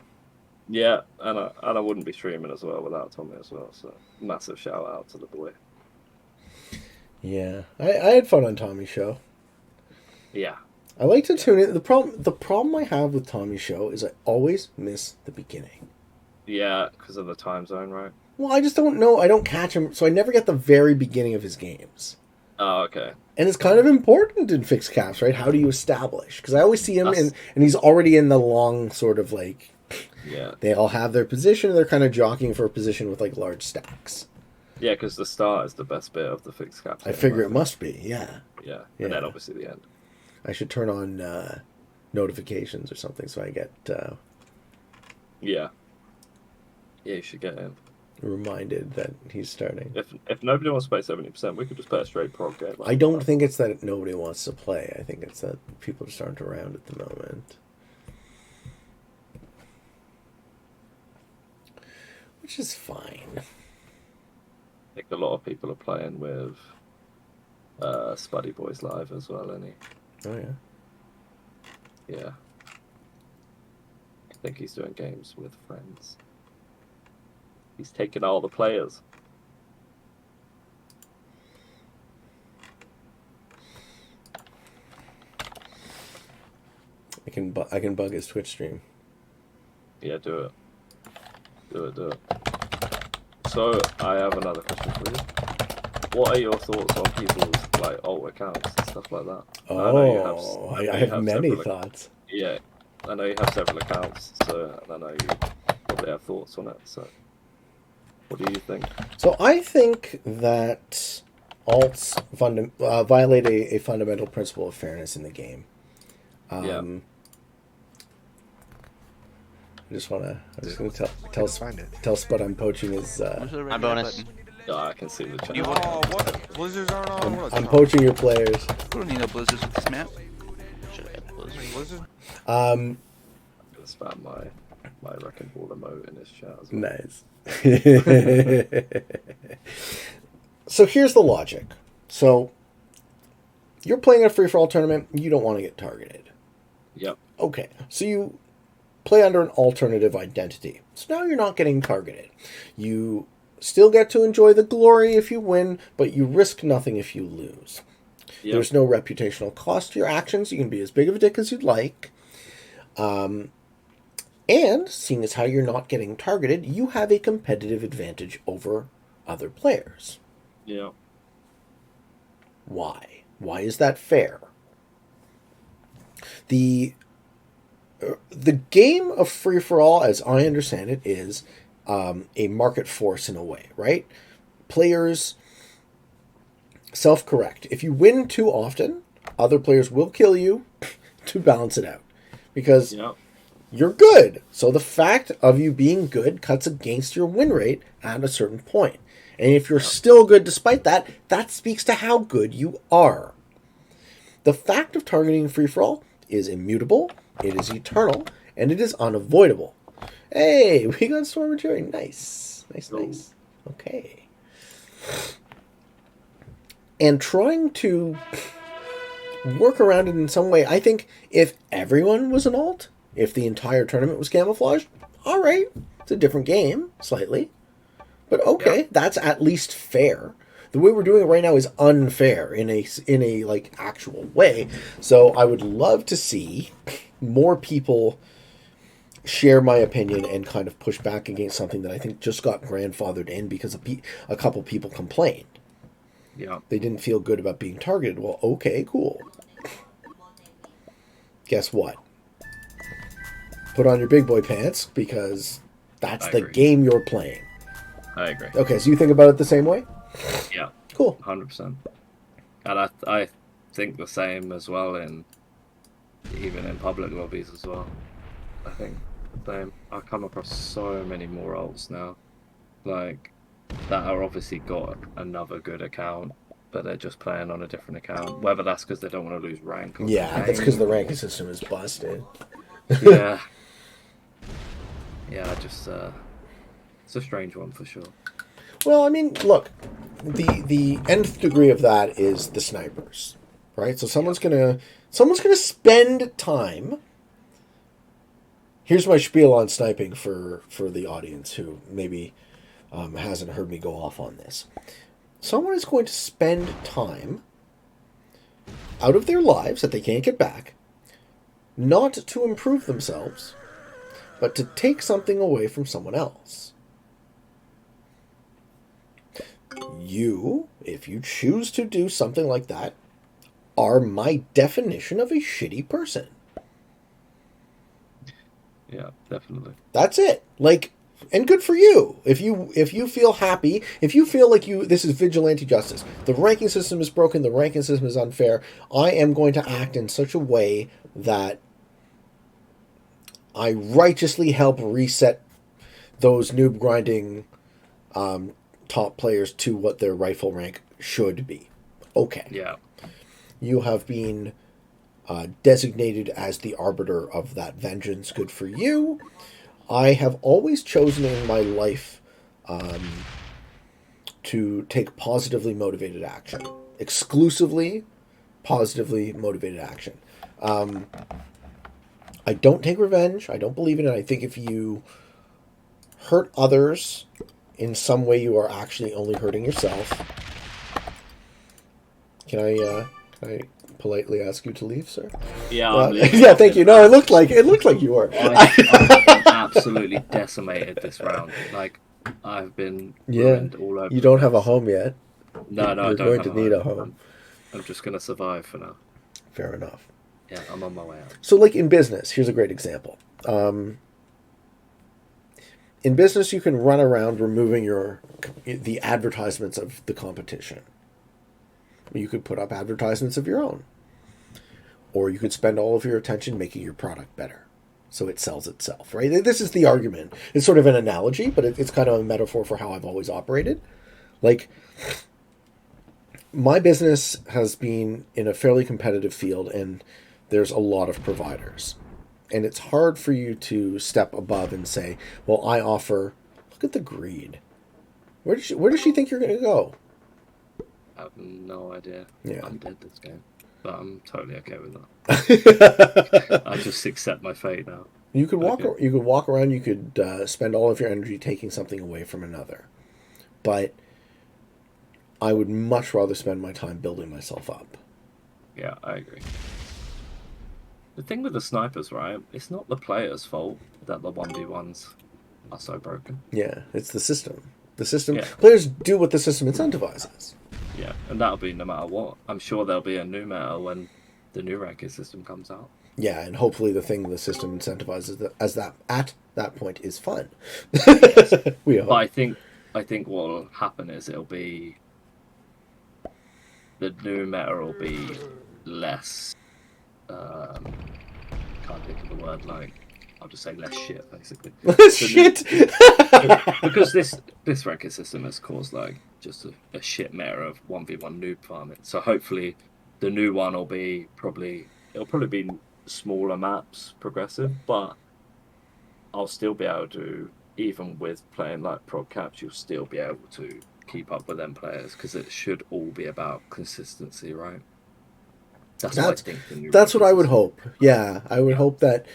Yeah, and I wouldn't be streaming as well without Tommy as well, so massive shout out to the boy. Yeah. I had fun on Tommy's show. Yeah. I like to tune in. The problem I have with Tommy's show is I always miss the beginning. Yeah, because of the time zone, right? Well, I just don't know. I don't catch him, so I never get the very beginning of his games. Oh, okay. And it's kind of important in fixed caps, right? How do you establish? Because I always see him, and he's already in the long sort of like... Yeah. They all have their position, and they're kind of jockeying for a position with like large stacks. Yeah, because the start is the best bit of the fixed caps. I figure it must be, yeah. Yeah, and then obviously the end. I should turn on notifications or something so I get... Yeah. Yeah, you should get in. Reminded that he's starting. If nobody wants to play 70%, we could just play a straight prog game. I don't think it's that nobody wants to play. I think it's that people just aren't around at the moment. Which is fine. I think a lot of people are playing with Spuddy Boys Live as well, isn't he? Oh, yeah. Yeah. I think he's doing games with friends. He's taking all the players. I can bug his Twitch stream. Yeah, do it. Do it. So, I have another question for you. What are your thoughts on people's like alt accounts and stuff like that? Oh, I have many thoughts. Yeah, I know you have several accounts, so I know you probably have thoughts on it. So, what do you think? So I think that alts violate a fundamental principle of fairness in the game. Yeah. I'm just gonna tell Spud I'm poaching his. My bonus. Oh, I can see the channel. Oh, what? Blizzards aren't on? I'm poaching your players. We don't need no blizzards with this map. Should have had blizzards. Blizzard? I'm gonna spam my wrecking ball emote in his chat as well. Nice. So here's the logic. So you're playing a free-for-all tournament. You don't want to get targeted. Yep. Okay. So you play under an alternative identity. So now you're not getting targeted. You still get to enjoy the glory if you win, but you risk nothing if you lose. Yep. There's no reputational cost to your actions. You can be as big of a dick as you'd like. And seeing as how you're not getting targeted, you have a competitive advantage over other players. Yeah. Why? Why is that fair? The game of free-for-all, as I understand it, is a market force in a way, right? Players self-correct. If you win too often, other players will kill you to balance it out. Because you're good. So the fact of you being good cuts against your win rate at a certain point. And if you're still good despite that, that speaks to how good you are. The fact of targeting free-for-all is immutable, it is eternal, and it is unavoidable. Hey, we got Storm Jerry. Nice. Nice. Okay. And trying to work around it in some way, I think if everyone was an alt, if the entire tournament was camouflaged, all right, it's a different game, slightly. But okay, that's at least fair. The way we're doing it right now is unfair in a like actual way. So I would love to see more people share my opinion and kind of push back against something that I think just got grandfathered in because a couple people complained. Yeah. They didn't feel good about being targeted. Well, okay, cool. Guess what? Put on your big boy pants because that's the game you're playing. I agree. Okay, so you think about it the same way? Yeah. Cool. 100%. And I think the same as well even in public lobbies as well. I think the same. I come across so many more alts now, like that are obviously got another good account, but they're just playing on a different account. Whether that's because they don't want to lose rank. Or that's because the ranking system is busted. Yeah. Yeah, just it's a strange one for sure. Well, I mean, look, the nth degree of that is the snipers, right? So someone's gonna spend time. Here's my spiel on sniping for the audience who maybe hasn't heard me go off on this. Someone is going to spend time out of their lives that they can't get back, not to improve themselves, but to take something away from someone else. You, if you choose to do something like that, are my definition of a shitty person. Yeah, definitely. That's it. Like, and good for you. If you feel happy, if you feel like this is vigilante justice. The ranking system is broken, the ranking system is unfair. I am going to act in such a way that I righteously help reset those noob grinding top players to what their rightful rank should be. Okay. Yeah. You have been designated as the arbiter of that vengeance. Good for you. I have always chosen in my life to take positively motivated action. Exclusively positively motivated action. I don't take revenge. I don't believe in it. I think if you hurt others in some way, you are actually only hurting yourself. Can I politely ask you to leave, sir? Yeah. Yeah, thank you. No, it looked like you were. I've absolutely decimated this round. Like, I've been ruined all over. You don't have a home yet. No, You're I don't going have to need a home. I'm just going to survive for now. Fair enough. Yeah, I'm on my way out. So, like in business, here's a great example. In business, you can run around removing the advertisements of the competition. You could put up advertisements of your own. Or you could spend all of your attention making your product better, so it sells itself, right? This is the argument. It's sort of an analogy, but it's kind of a metaphor for how I've always operated. Like, my business has been in a fairly competitive field, and there's a lot of providers. And it's hard for you to step above and say, well, I offer... Look at the greed. Where does she think you're going to go? I have no idea. Yeah. I'm dead this game. But I'm totally okay with that. I just accept my fate now. You could walk around, you could spend all of your energy taking something away from another. But I would much rather spend my time building myself up. Yeah, I agree. The thing with the snipers, right? It's not the player's fault that the 1v1s are so broken. Yeah, it's the system. Yeah. Players do what the system incentivizes. Yeah, and that'll be no matter what. I'm sure there'll be a new meta when the new ranking system comes out. Yeah, and hopefully the thing the system incentivizes at that point is fun. We hope. But I think what'll happen is it'll be the new meta will be less. Can't think of the word. Like, I'll just say less shit, basically. Less shit. Because this ranking system has caused like just a shit meta of 1v1 noob farming. So hopefully the new one will be it'll probably be smaller maps, progressive, but I'll still be able to, even with playing like prog caps, you'll still be able to keep up with them players because it should all be about consistency, right? That's what I think. That's what I would hope. Yeah, I would hope that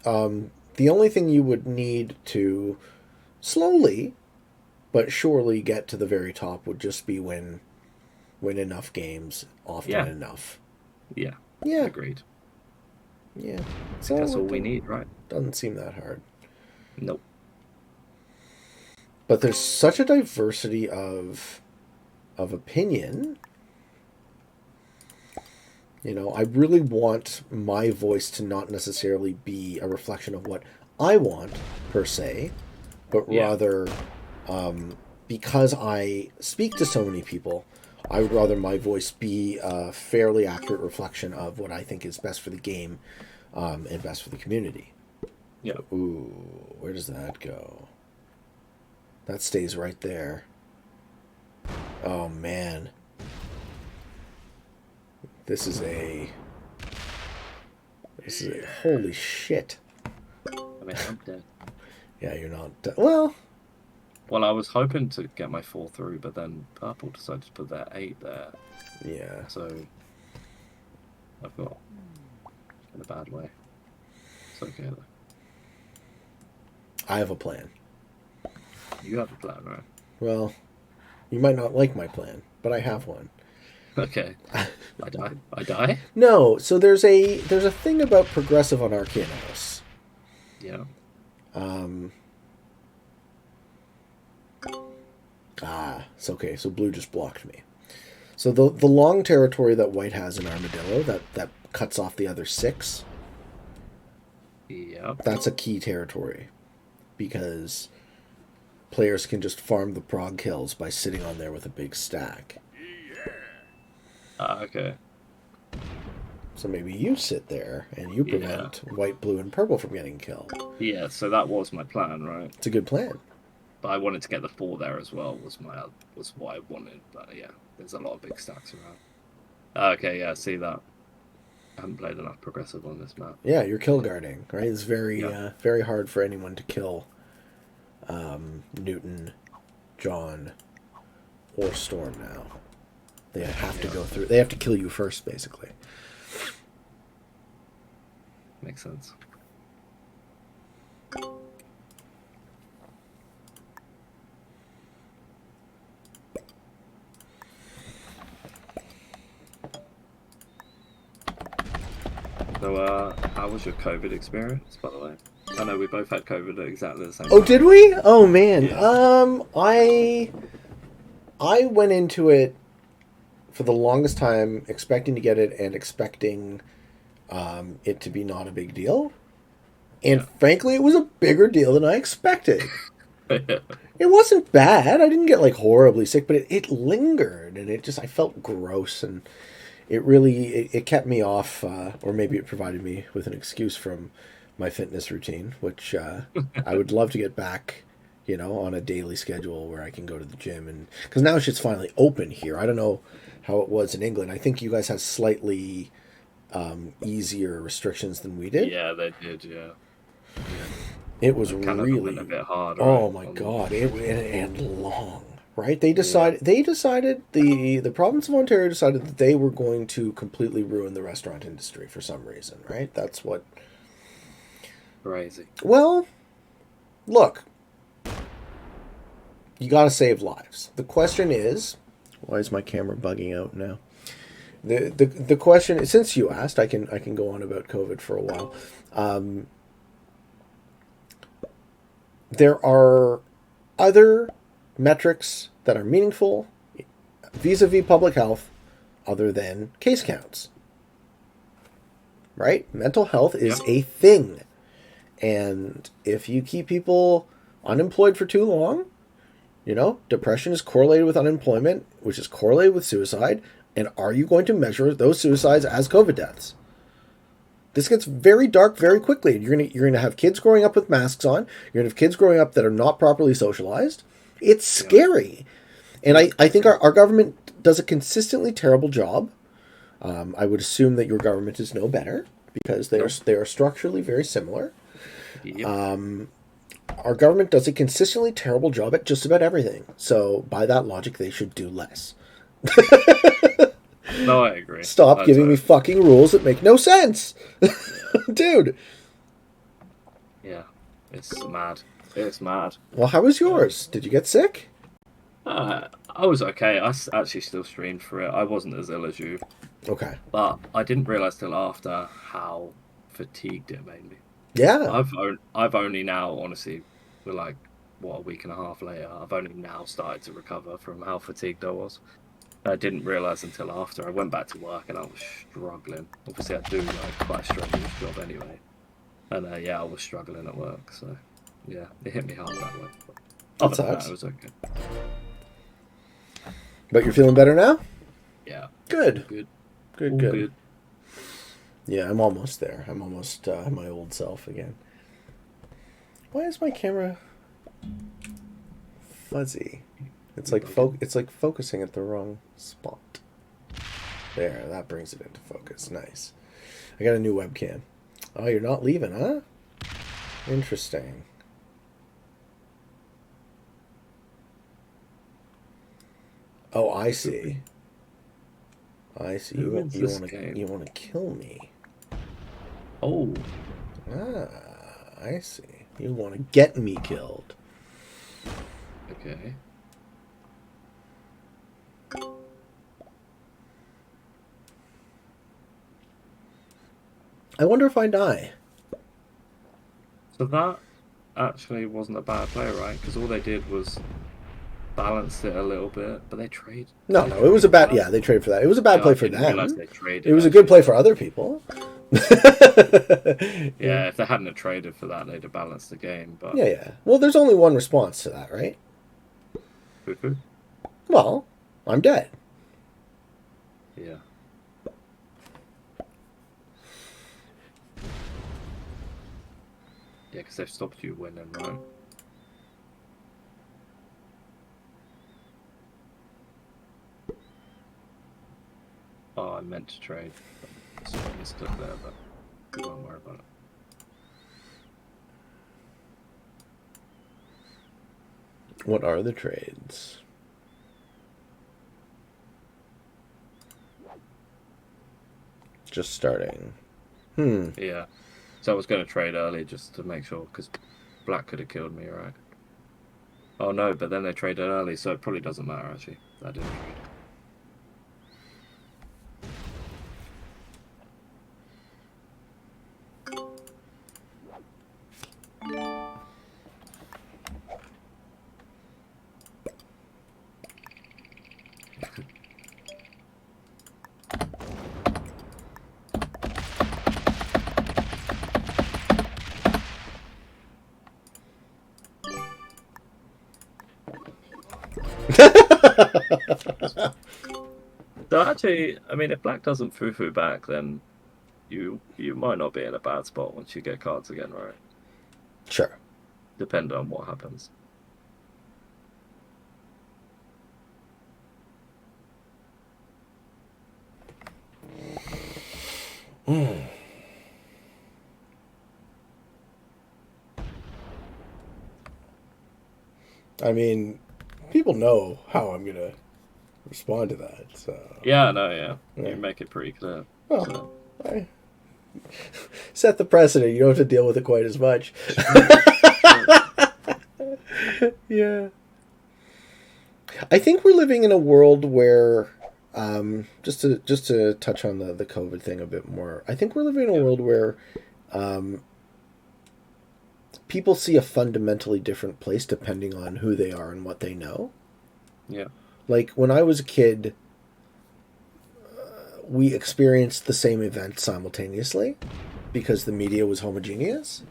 the only thing you would need to slowly But surely get to the very top would just be win enough games often enough. Yeah. Yeah. Agreed. Yeah. So that's all we need, right? Doesn't seem that hard. Nope. But there's such a diversity of opinion. You know, I really want my voice to not necessarily be a reflection of what I want, per se, but rather, because I speak to so many people, I would rather my voice be a fairly accurate reflection of what I think is best for the game, and best for the community. Yeah. Ooh, where does that go? That stays right there. Oh, man. This is a... Holy shit. I mean, I'm dead. Yeah, you're not... Well... Well, I was hoping to get my 4 through, but then Purple decided to put their 8 there. Yeah. So... I've got... In a bad way. It's okay, though. I have a plan. You have a plan, right? Well, you might not like my plan, but I have one. Okay. I die? No, so there's a thing about progressive anarchy in house. Yeah. It's okay. So blue just blocked me. So the long territory that white has in Armadillo, that cuts off the other 6, Yep. that's a key territory. Because players can just farm the prog kills by sitting on there with a big stack. Okay. So maybe you sit there and you prevent white, blue, and purple from getting killed. Yeah, so that was my plan, right? It's a good plan. But I wanted to get the 4 there as well, was what I wanted. But yeah, there's a lot of big stacks around. Okay, yeah, see that. I haven't played enough progressive on this map. Yeah, you're kill guarding, right? It's very very hard for anyone to kill Newton, John, or Storm now. They have to go through. They have to kill you first, basically. Makes sense. So, how was your COVID experience, by the way? I know we both had COVID at exactly the same time. Oh, did we? Oh, man. Yeah. I went into it for the longest time expecting to get it and expecting it to be not a big deal. And frankly, it was a bigger deal than I expected. It wasn't bad. I didn't get like horribly sick, but it lingered, and I felt gross, and it kept me off, or maybe it provided me with an excuse from my fitness routine, which I would love to get back, on a daily schedule where I can go to the gym, and because now shit's finally open here. I don't know how it was in England. I think you guys had slightly easier restrictions than we did. Yeah, they did. Yeah. It was Canada really went a bit hard. Oh my god! And long. Right? They decided the province of Ontario decided that they were going to completely ruin the restaurant industry for some reason, right? That's what... Crazy. Well, look. You gotta save lives. The question is... Why is my camera bugging out now? The question is, since you asked, I can go on about COVID for a while. There are other metrics that are meaningful vis-a-vis public health other than case counts. Right? Mental health is a thing. And if you keep people unemployed for too long, depression is correlated with unemployment, which is correlated with suicide. And are you going to measure those suicides as COVID deaths? This gets very dark very quickly. You're gonna have kids growing up with masks on. You're gonna have kids growing up that are not properly socialized. It's scary. And I think our government does a consistently terrible job. I would assume that your government is no better because they are structurally very similar. Yep. Our government does a consistently terrible job at just about everything. So by that logic, they should do less. No, I agree. Stop giving me fucking rules that make no sense. Dude. Yeah, it's mad. It's mad. Well, how was yours? Did you get sick? I was okay. Actually still streamed for it. I wasn't as ill as you, Okay. but I didn't realize till after how fatigued it made me. Yeah. I've only now, honestly, we're like what, a week and a half later. I've only now started to recover from how fatigued I was. I didn't realize until after I went back to work and I was struggling. Obviously, I do like quite a strenuous job anyway, and yeah, I was struggling at work. So yeah, it hit me hard that way. But other than that, sucks. it was okay. But you're feeling better now? Yeah, Good. good, Good, all good. good. Yeah, I'm almost there. I'm almost my old self again. Why is my camera fuzzy? It's like it's like focusing at the wrong spot. There, that brings it into focus. Nice. I got a new webcam. Oh, you're not leaving, huh? Interesting. Oh, I see. I see. Who You wins this want game? you want to kill me. Oh, Ah, I see. You want to get me killed. okay. I wonder if I die. So that actually wasn't a bad play, right? Because all they did was balance it a little bit, but they trade. No, it was a bad. Yeah, they traded for that. It was a bad Yeah, play I for didn't realize them. they traded. It was a good play for other people. Yeah, if they hadn't have traded for that, they'd have balanced the game. But Yeah, yeah. Well, there's only one response to that, right? Poo-poo. Well, I'm dead. Yeah. Yeah, because they've stopped you winning, right? Oh, I meant to trade. So I mistook there, but we won't worry about it. What are the trades? Just starting. Yeah. So I was going to trade early just to make sure, because black could have killed me, right? Oh no, but then they traded early, so it probably doesn't matter actually. I didn't trade. So actually, I mean, if black doesn't foo-foo back, then you might not be in a bad spot once you get cards again, right? Sure. Depending on what happens. I mean, people know how I'm gonna respond to that. So Yeah, no, yeah. Yeah. You make it pretty clear. well, So. I set the precedent. You don't have to deal with it quite as much. Yeah. I think we're living in a world where, just to touch on the COVID thing a bit more, I think we're living in a world where people see a fundamentally different place depending on who they are and what they know. Yeah. Like, when I was a kid, we experienced the same event simultaneously because the media was homogeneous.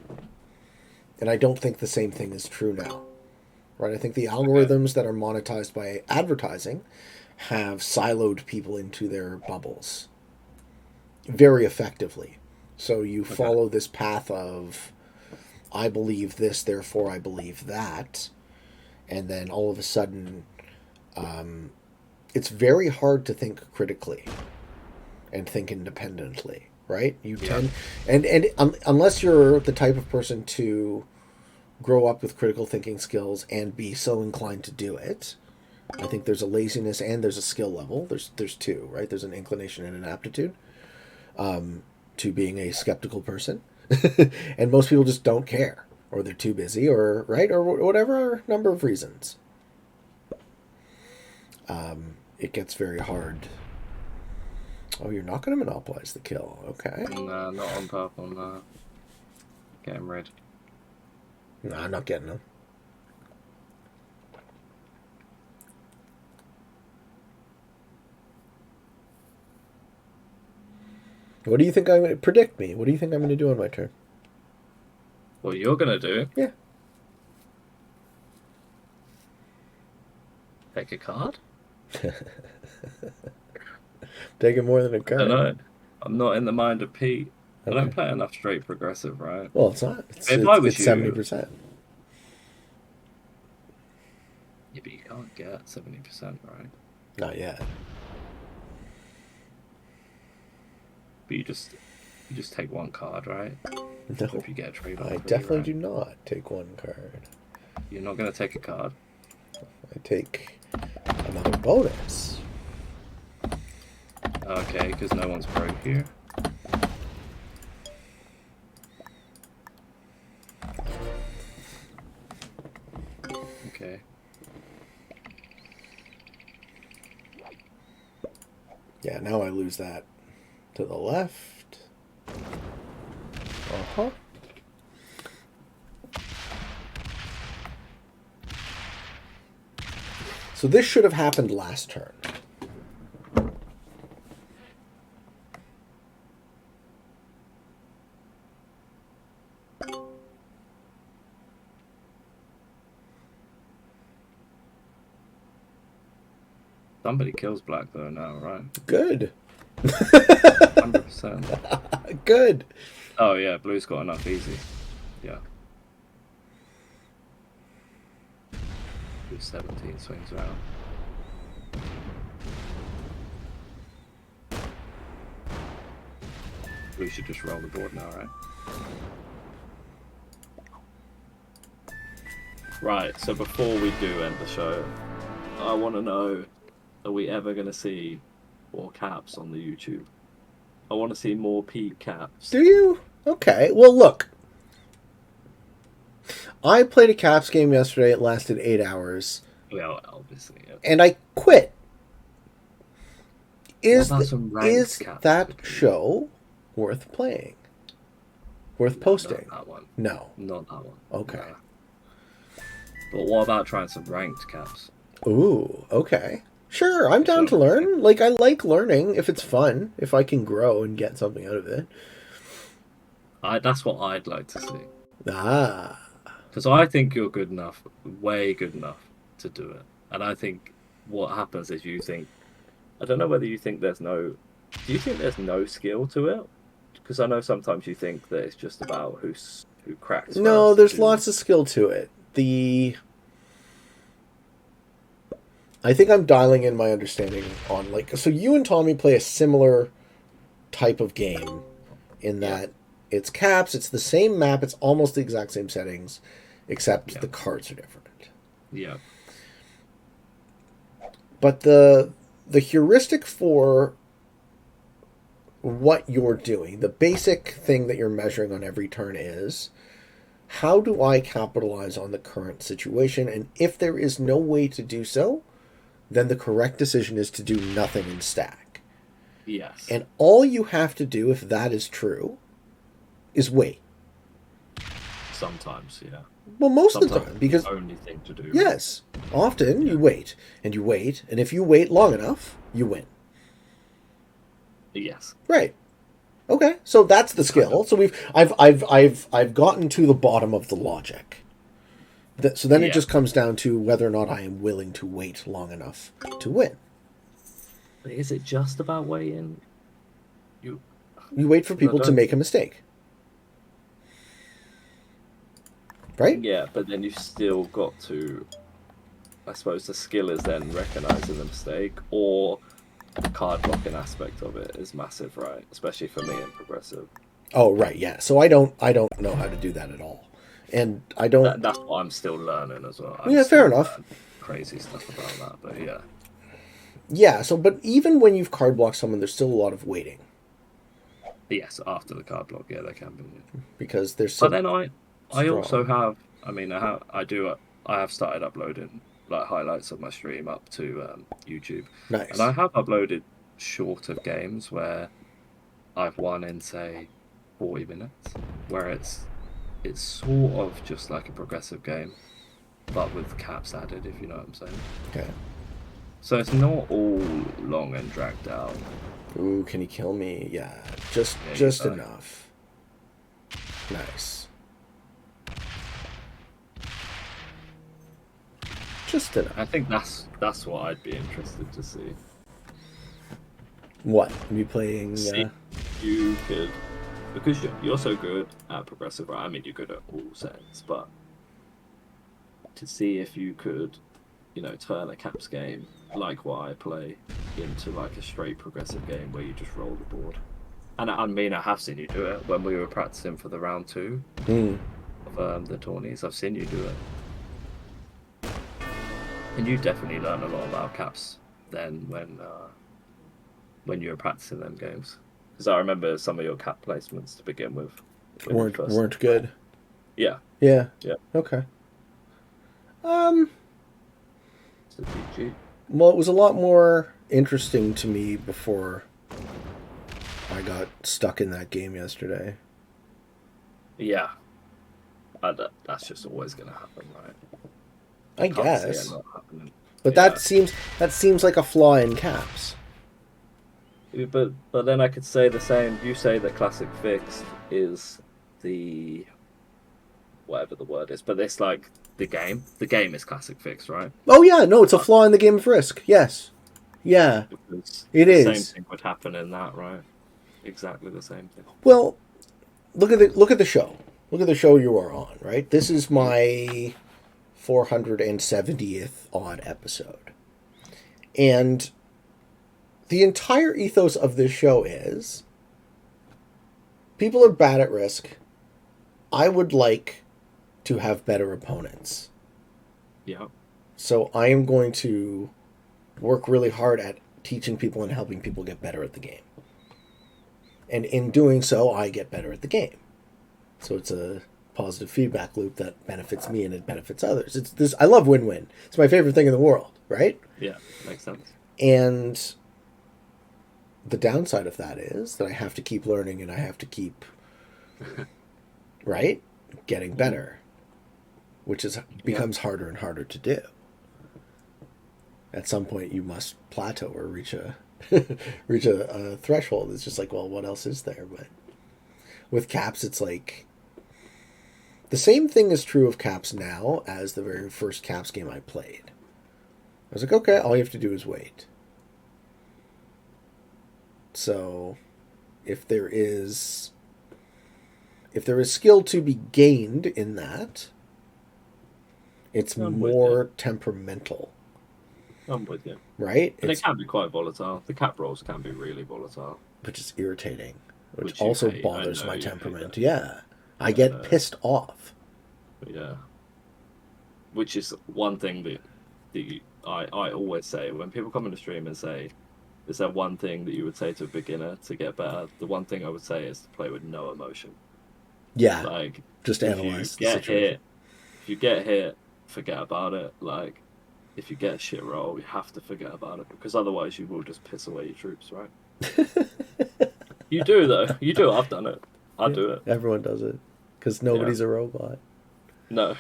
And I don't think the same thing is true now. Right? I think the algorithms that are monetized by advertising have siloed people into their bubbles very effectively. So you follow this path of, I believe this, therefore I believe that. And then all of a sudden, it's very hard to think critically and think independently, right? You tend, and unless you're the type of person to grow up with critical thinking skills and be so inclined to do it, I think there's a laziness and there's a skill level. There's two, right? There's an inclination and an aptitude to being a skeptical person, and most people just don't care, or they're too busy, or right, or whatever number of reasons. it gets very hard. Oh, you're not going to monopolize the kill. Okay. Nah, not on purple, nah. Get him red. No, I'm not getting them. What do you think I'm going to predict me? What do you think I'm going to do on my turn? What you're gonna do? Yeah. Take a card? Taking more than a I card. don't know. I'm not in the mind of Pete. Okay. I don't play enough straight progressive, right? Well, it's not. It's, If I was it's you- 70%. Yeah, but you can't get 70%, right? Not yet. But you just take one card, right? No. If you get a trade I off, definitely right? do not take one card. You're not gonna take a card. I take another bonus. Okay, because no one's broke here. Okay. Yeah, now I lose that to the left. Uh-huh. So this should have happened last turn. Somebody kills black though now, right? Good. 100%. Good. Oh yeah, blue's got enough easy. Yeah. Blue 17 swings around. Blue should just roll the board now, right? Right, so before we do end the show, I want to know, are we ever going to see more caps on the YouTube? I want to see more Pete caps. Do you? Okay. Well, look. I played a caps game yesterday. It lasted 8 hours. Well, obviously, yeah. And I quit. Is, What about some ranked is caps that between- show worth playing? Worth posting? Not that one. No. Not that one. Okay. No. But what about trying some ranked caps? Ooh, okay. Sure, I'm down to learn. Like, I like learning if it's fun, if I can grow and get something out of it. That's what I'd like to see. Ah. Because I think you're good enough, way good enough to do it. And I think what happens is you think, I don't know whether you think there's no, do you think there's no skill to it? Because I know sometimes you think that it's just about who cracks. No, first, there's who- lots of skill to it. I think I'm dialing in my understanding on, like, so you and Tommy play a similar type of game in that it's caps, it's the same map, it's almost the exact same settings, except the cards are different. Yeah. But the heuristic for what you're doing, the basic thing that you're measuring on every turn is, how do I capitalize on the current situation? And if there is no way to do so, then the correct decision is to do nothing and stack. Yes. And all you have to do, if that is true, is wait. Sometimes, yeah. Well, most of the Sometimes time, because the only thing to do. yes, often you wait, and if you wait long enough, you win. Yes. Right. Okay, so that's the skill. So I've gotten to the bottom of the logic. So then it Yeah. just comes down to whether or not I am willing to wait long enough to win. But is it just about waiting? You wait for people to don't- make a mistake. Right? Yeah, but then you've still got to, I suppose the skill is then recognizing the mistake, or the card blocking aspect of it is massive, right? Especially for me in progressive. Oh, right, yeah. So I don't know how to do that at all. And I don't... That's what I'm still learning as well. Yeah, fair enough. Crazy stuff about that, but yeah. Yeah, so, but even when you've card blocked someone, there's still a lot of waiting. Yes, after the card block, yeah, they can be. Because there's so But then I strong. also have, I have started uploading like highlights of my stream up to YouTube. Nice. And I have uploaded shorter games where I've won in say 40 minutes, where it's sort of just like a progressive game, but with caps added, if you know what I'm saying. Okay. So it's not all long and dragged out. Ooh, can he kill me? Yeah, just enough. Nice. Just enough. I think that's what I'd be interested to see. What? Me playing... See if you could... Because you're so good at progressive, right? I mean, you're good at all settings, but to see if you could, turn a caps game like what I play into like a straight progressive game where you just roll the board. And I mean, I have seen you do it when we were practicing for the round 2 of the tourneys. I've seen you do it. And you definitely learn a lot about caps then when you were practicing them games. Because I remember some of your cap placements to begin with weren't good. Yeah. Yeah. Yeah. Okay. It's a GG. Well, it was a lot more interesting to me before I got stuck in that game yesterday. Yeah. That's just always going to happen, right? I Can't see it guess. not happening. But Yeah. that seems like a flaw in caps. But then I could say the same. You say that classic fixed is the whatever the word is, but it's like the game. The game is classic fixed, right? Oh yeah, no, it's a flaw in the game of Risk. Yes. Yeah. Because It the is. same thing would happen in that, right? Exactly the same thing. Well, look at the show. Look at the show you are on, right? This is my 470th odd episode. And the entire ethos of this show is people are bad at Risk. I would like to have better opponents. Yeah. So I am going to work really hard at teaching people and helping people get better at the game. And in doing so, I get better at the game. So it's a positive feedback loop that benefits me and it benefits others. It's this. I love win-win. It's my favorite thing in the world, right? Yeah, makes sense. And the downside of that is that I have to keep learning and I have to keep, right, getting better, which becomes harder and harder to do. At some point, you must plateau or reach a threshold. It's just like, well, what else is there? But with caps, it's like the same thing is true of caps now as the very first caps game I played. I was like, okay, all you have to do is wait. So, if there is skill to be gained in that, it's more temperamental. I'm with you. Right? And it can be quite volatile. The cap rolls can be really volatile. Which is irritating. Which you also hate. bothers I know my you hate temperament. that. Yeah. I get pissed off. Yeah. Which is one thing that I always say when people come in the stream and say, is there one thing that you would say to a beginner to get better? The one thing I would say is to play with no emotion. Yeah. Like, just analyze the if you get hit, forget about it. Like, if you get a shit roll, you have to forget about it because otherwise you will just piss away your troops, right? You do though. You do. I've done it. I do it. Everyone does it because nobody's a robot. No,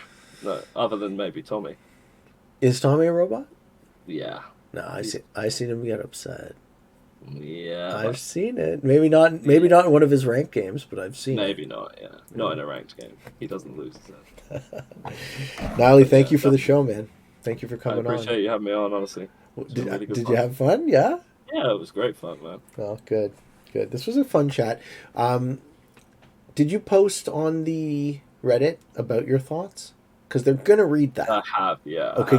other than maybe Tommy. Is Tommy a robot? Yeah. No, I seen him get upset. Yeah. I've seen it. Maybe not in one of his ranked games, but I've seen maybe it. Not, yeah. Not in a ranked game. He doesn't lose his head. Nially, thank you for the show, man. Thank you for coming on. I appreciate you having me on, honestly. Did you have fun? Yeah? Yeah, it was great fun, man. Oh, good. This was a fun chat. Did you post on the Reddit about your thoughts? Because they're going to read that. I have, yeah. Okay,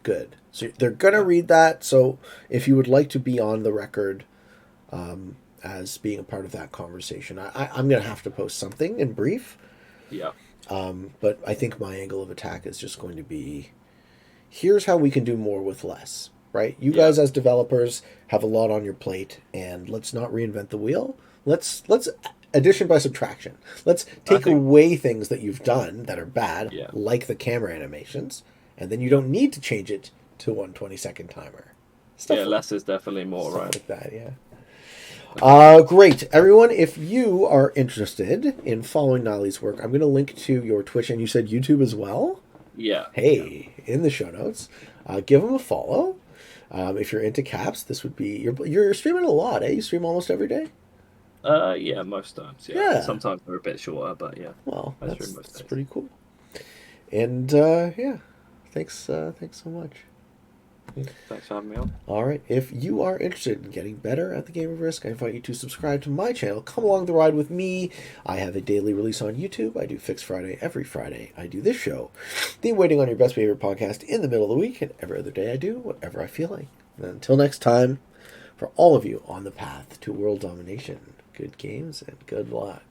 good. So they're going to read that. So if you would like to be on the record as being a part of that conversation, I'm going to have to post something in brief. Yeah. But I think my angle of attack is just going to be, here's how we can do more with less, right? You guys as developers have a lot on your plate, and let's not reinvent the wheel. Let's addition by subtraction. Let's take away things that you've done that are bad, like the camera animations, and then you don't need to change it to 1/22nd timer. Stuff Yeah, like, less is definitely more, stuff right? like that. Yeah. Great. Everyone, if you are interested in following Nially's work, I'm going to link to your Twitch, and you said YouTube as well? Yeah. Hey, in the show notes. Give him a follow. If you're into caps, this would be... You're streaming a lot, eh? You stream almost every day? Yeah, most times, yeah. Yeah. Sometimes they're a bit shorter, but yeah. Well, I stream most that's days. pretty cool. And, yeah. Thanks so much. Thanks for having me on. All right. If you are interested in getting better at the game of Risk, I invite you to subscribe to my channel. Come along the ride with me. I have a daily release on YouTube. I do Fix Friday every Friday. I do this show, the Waiting on Your Best Behavior podcast, in the middle of the week. And every other day I do whatever I feel like. And until next time, for all of you on the path to world domination, good games and good luck.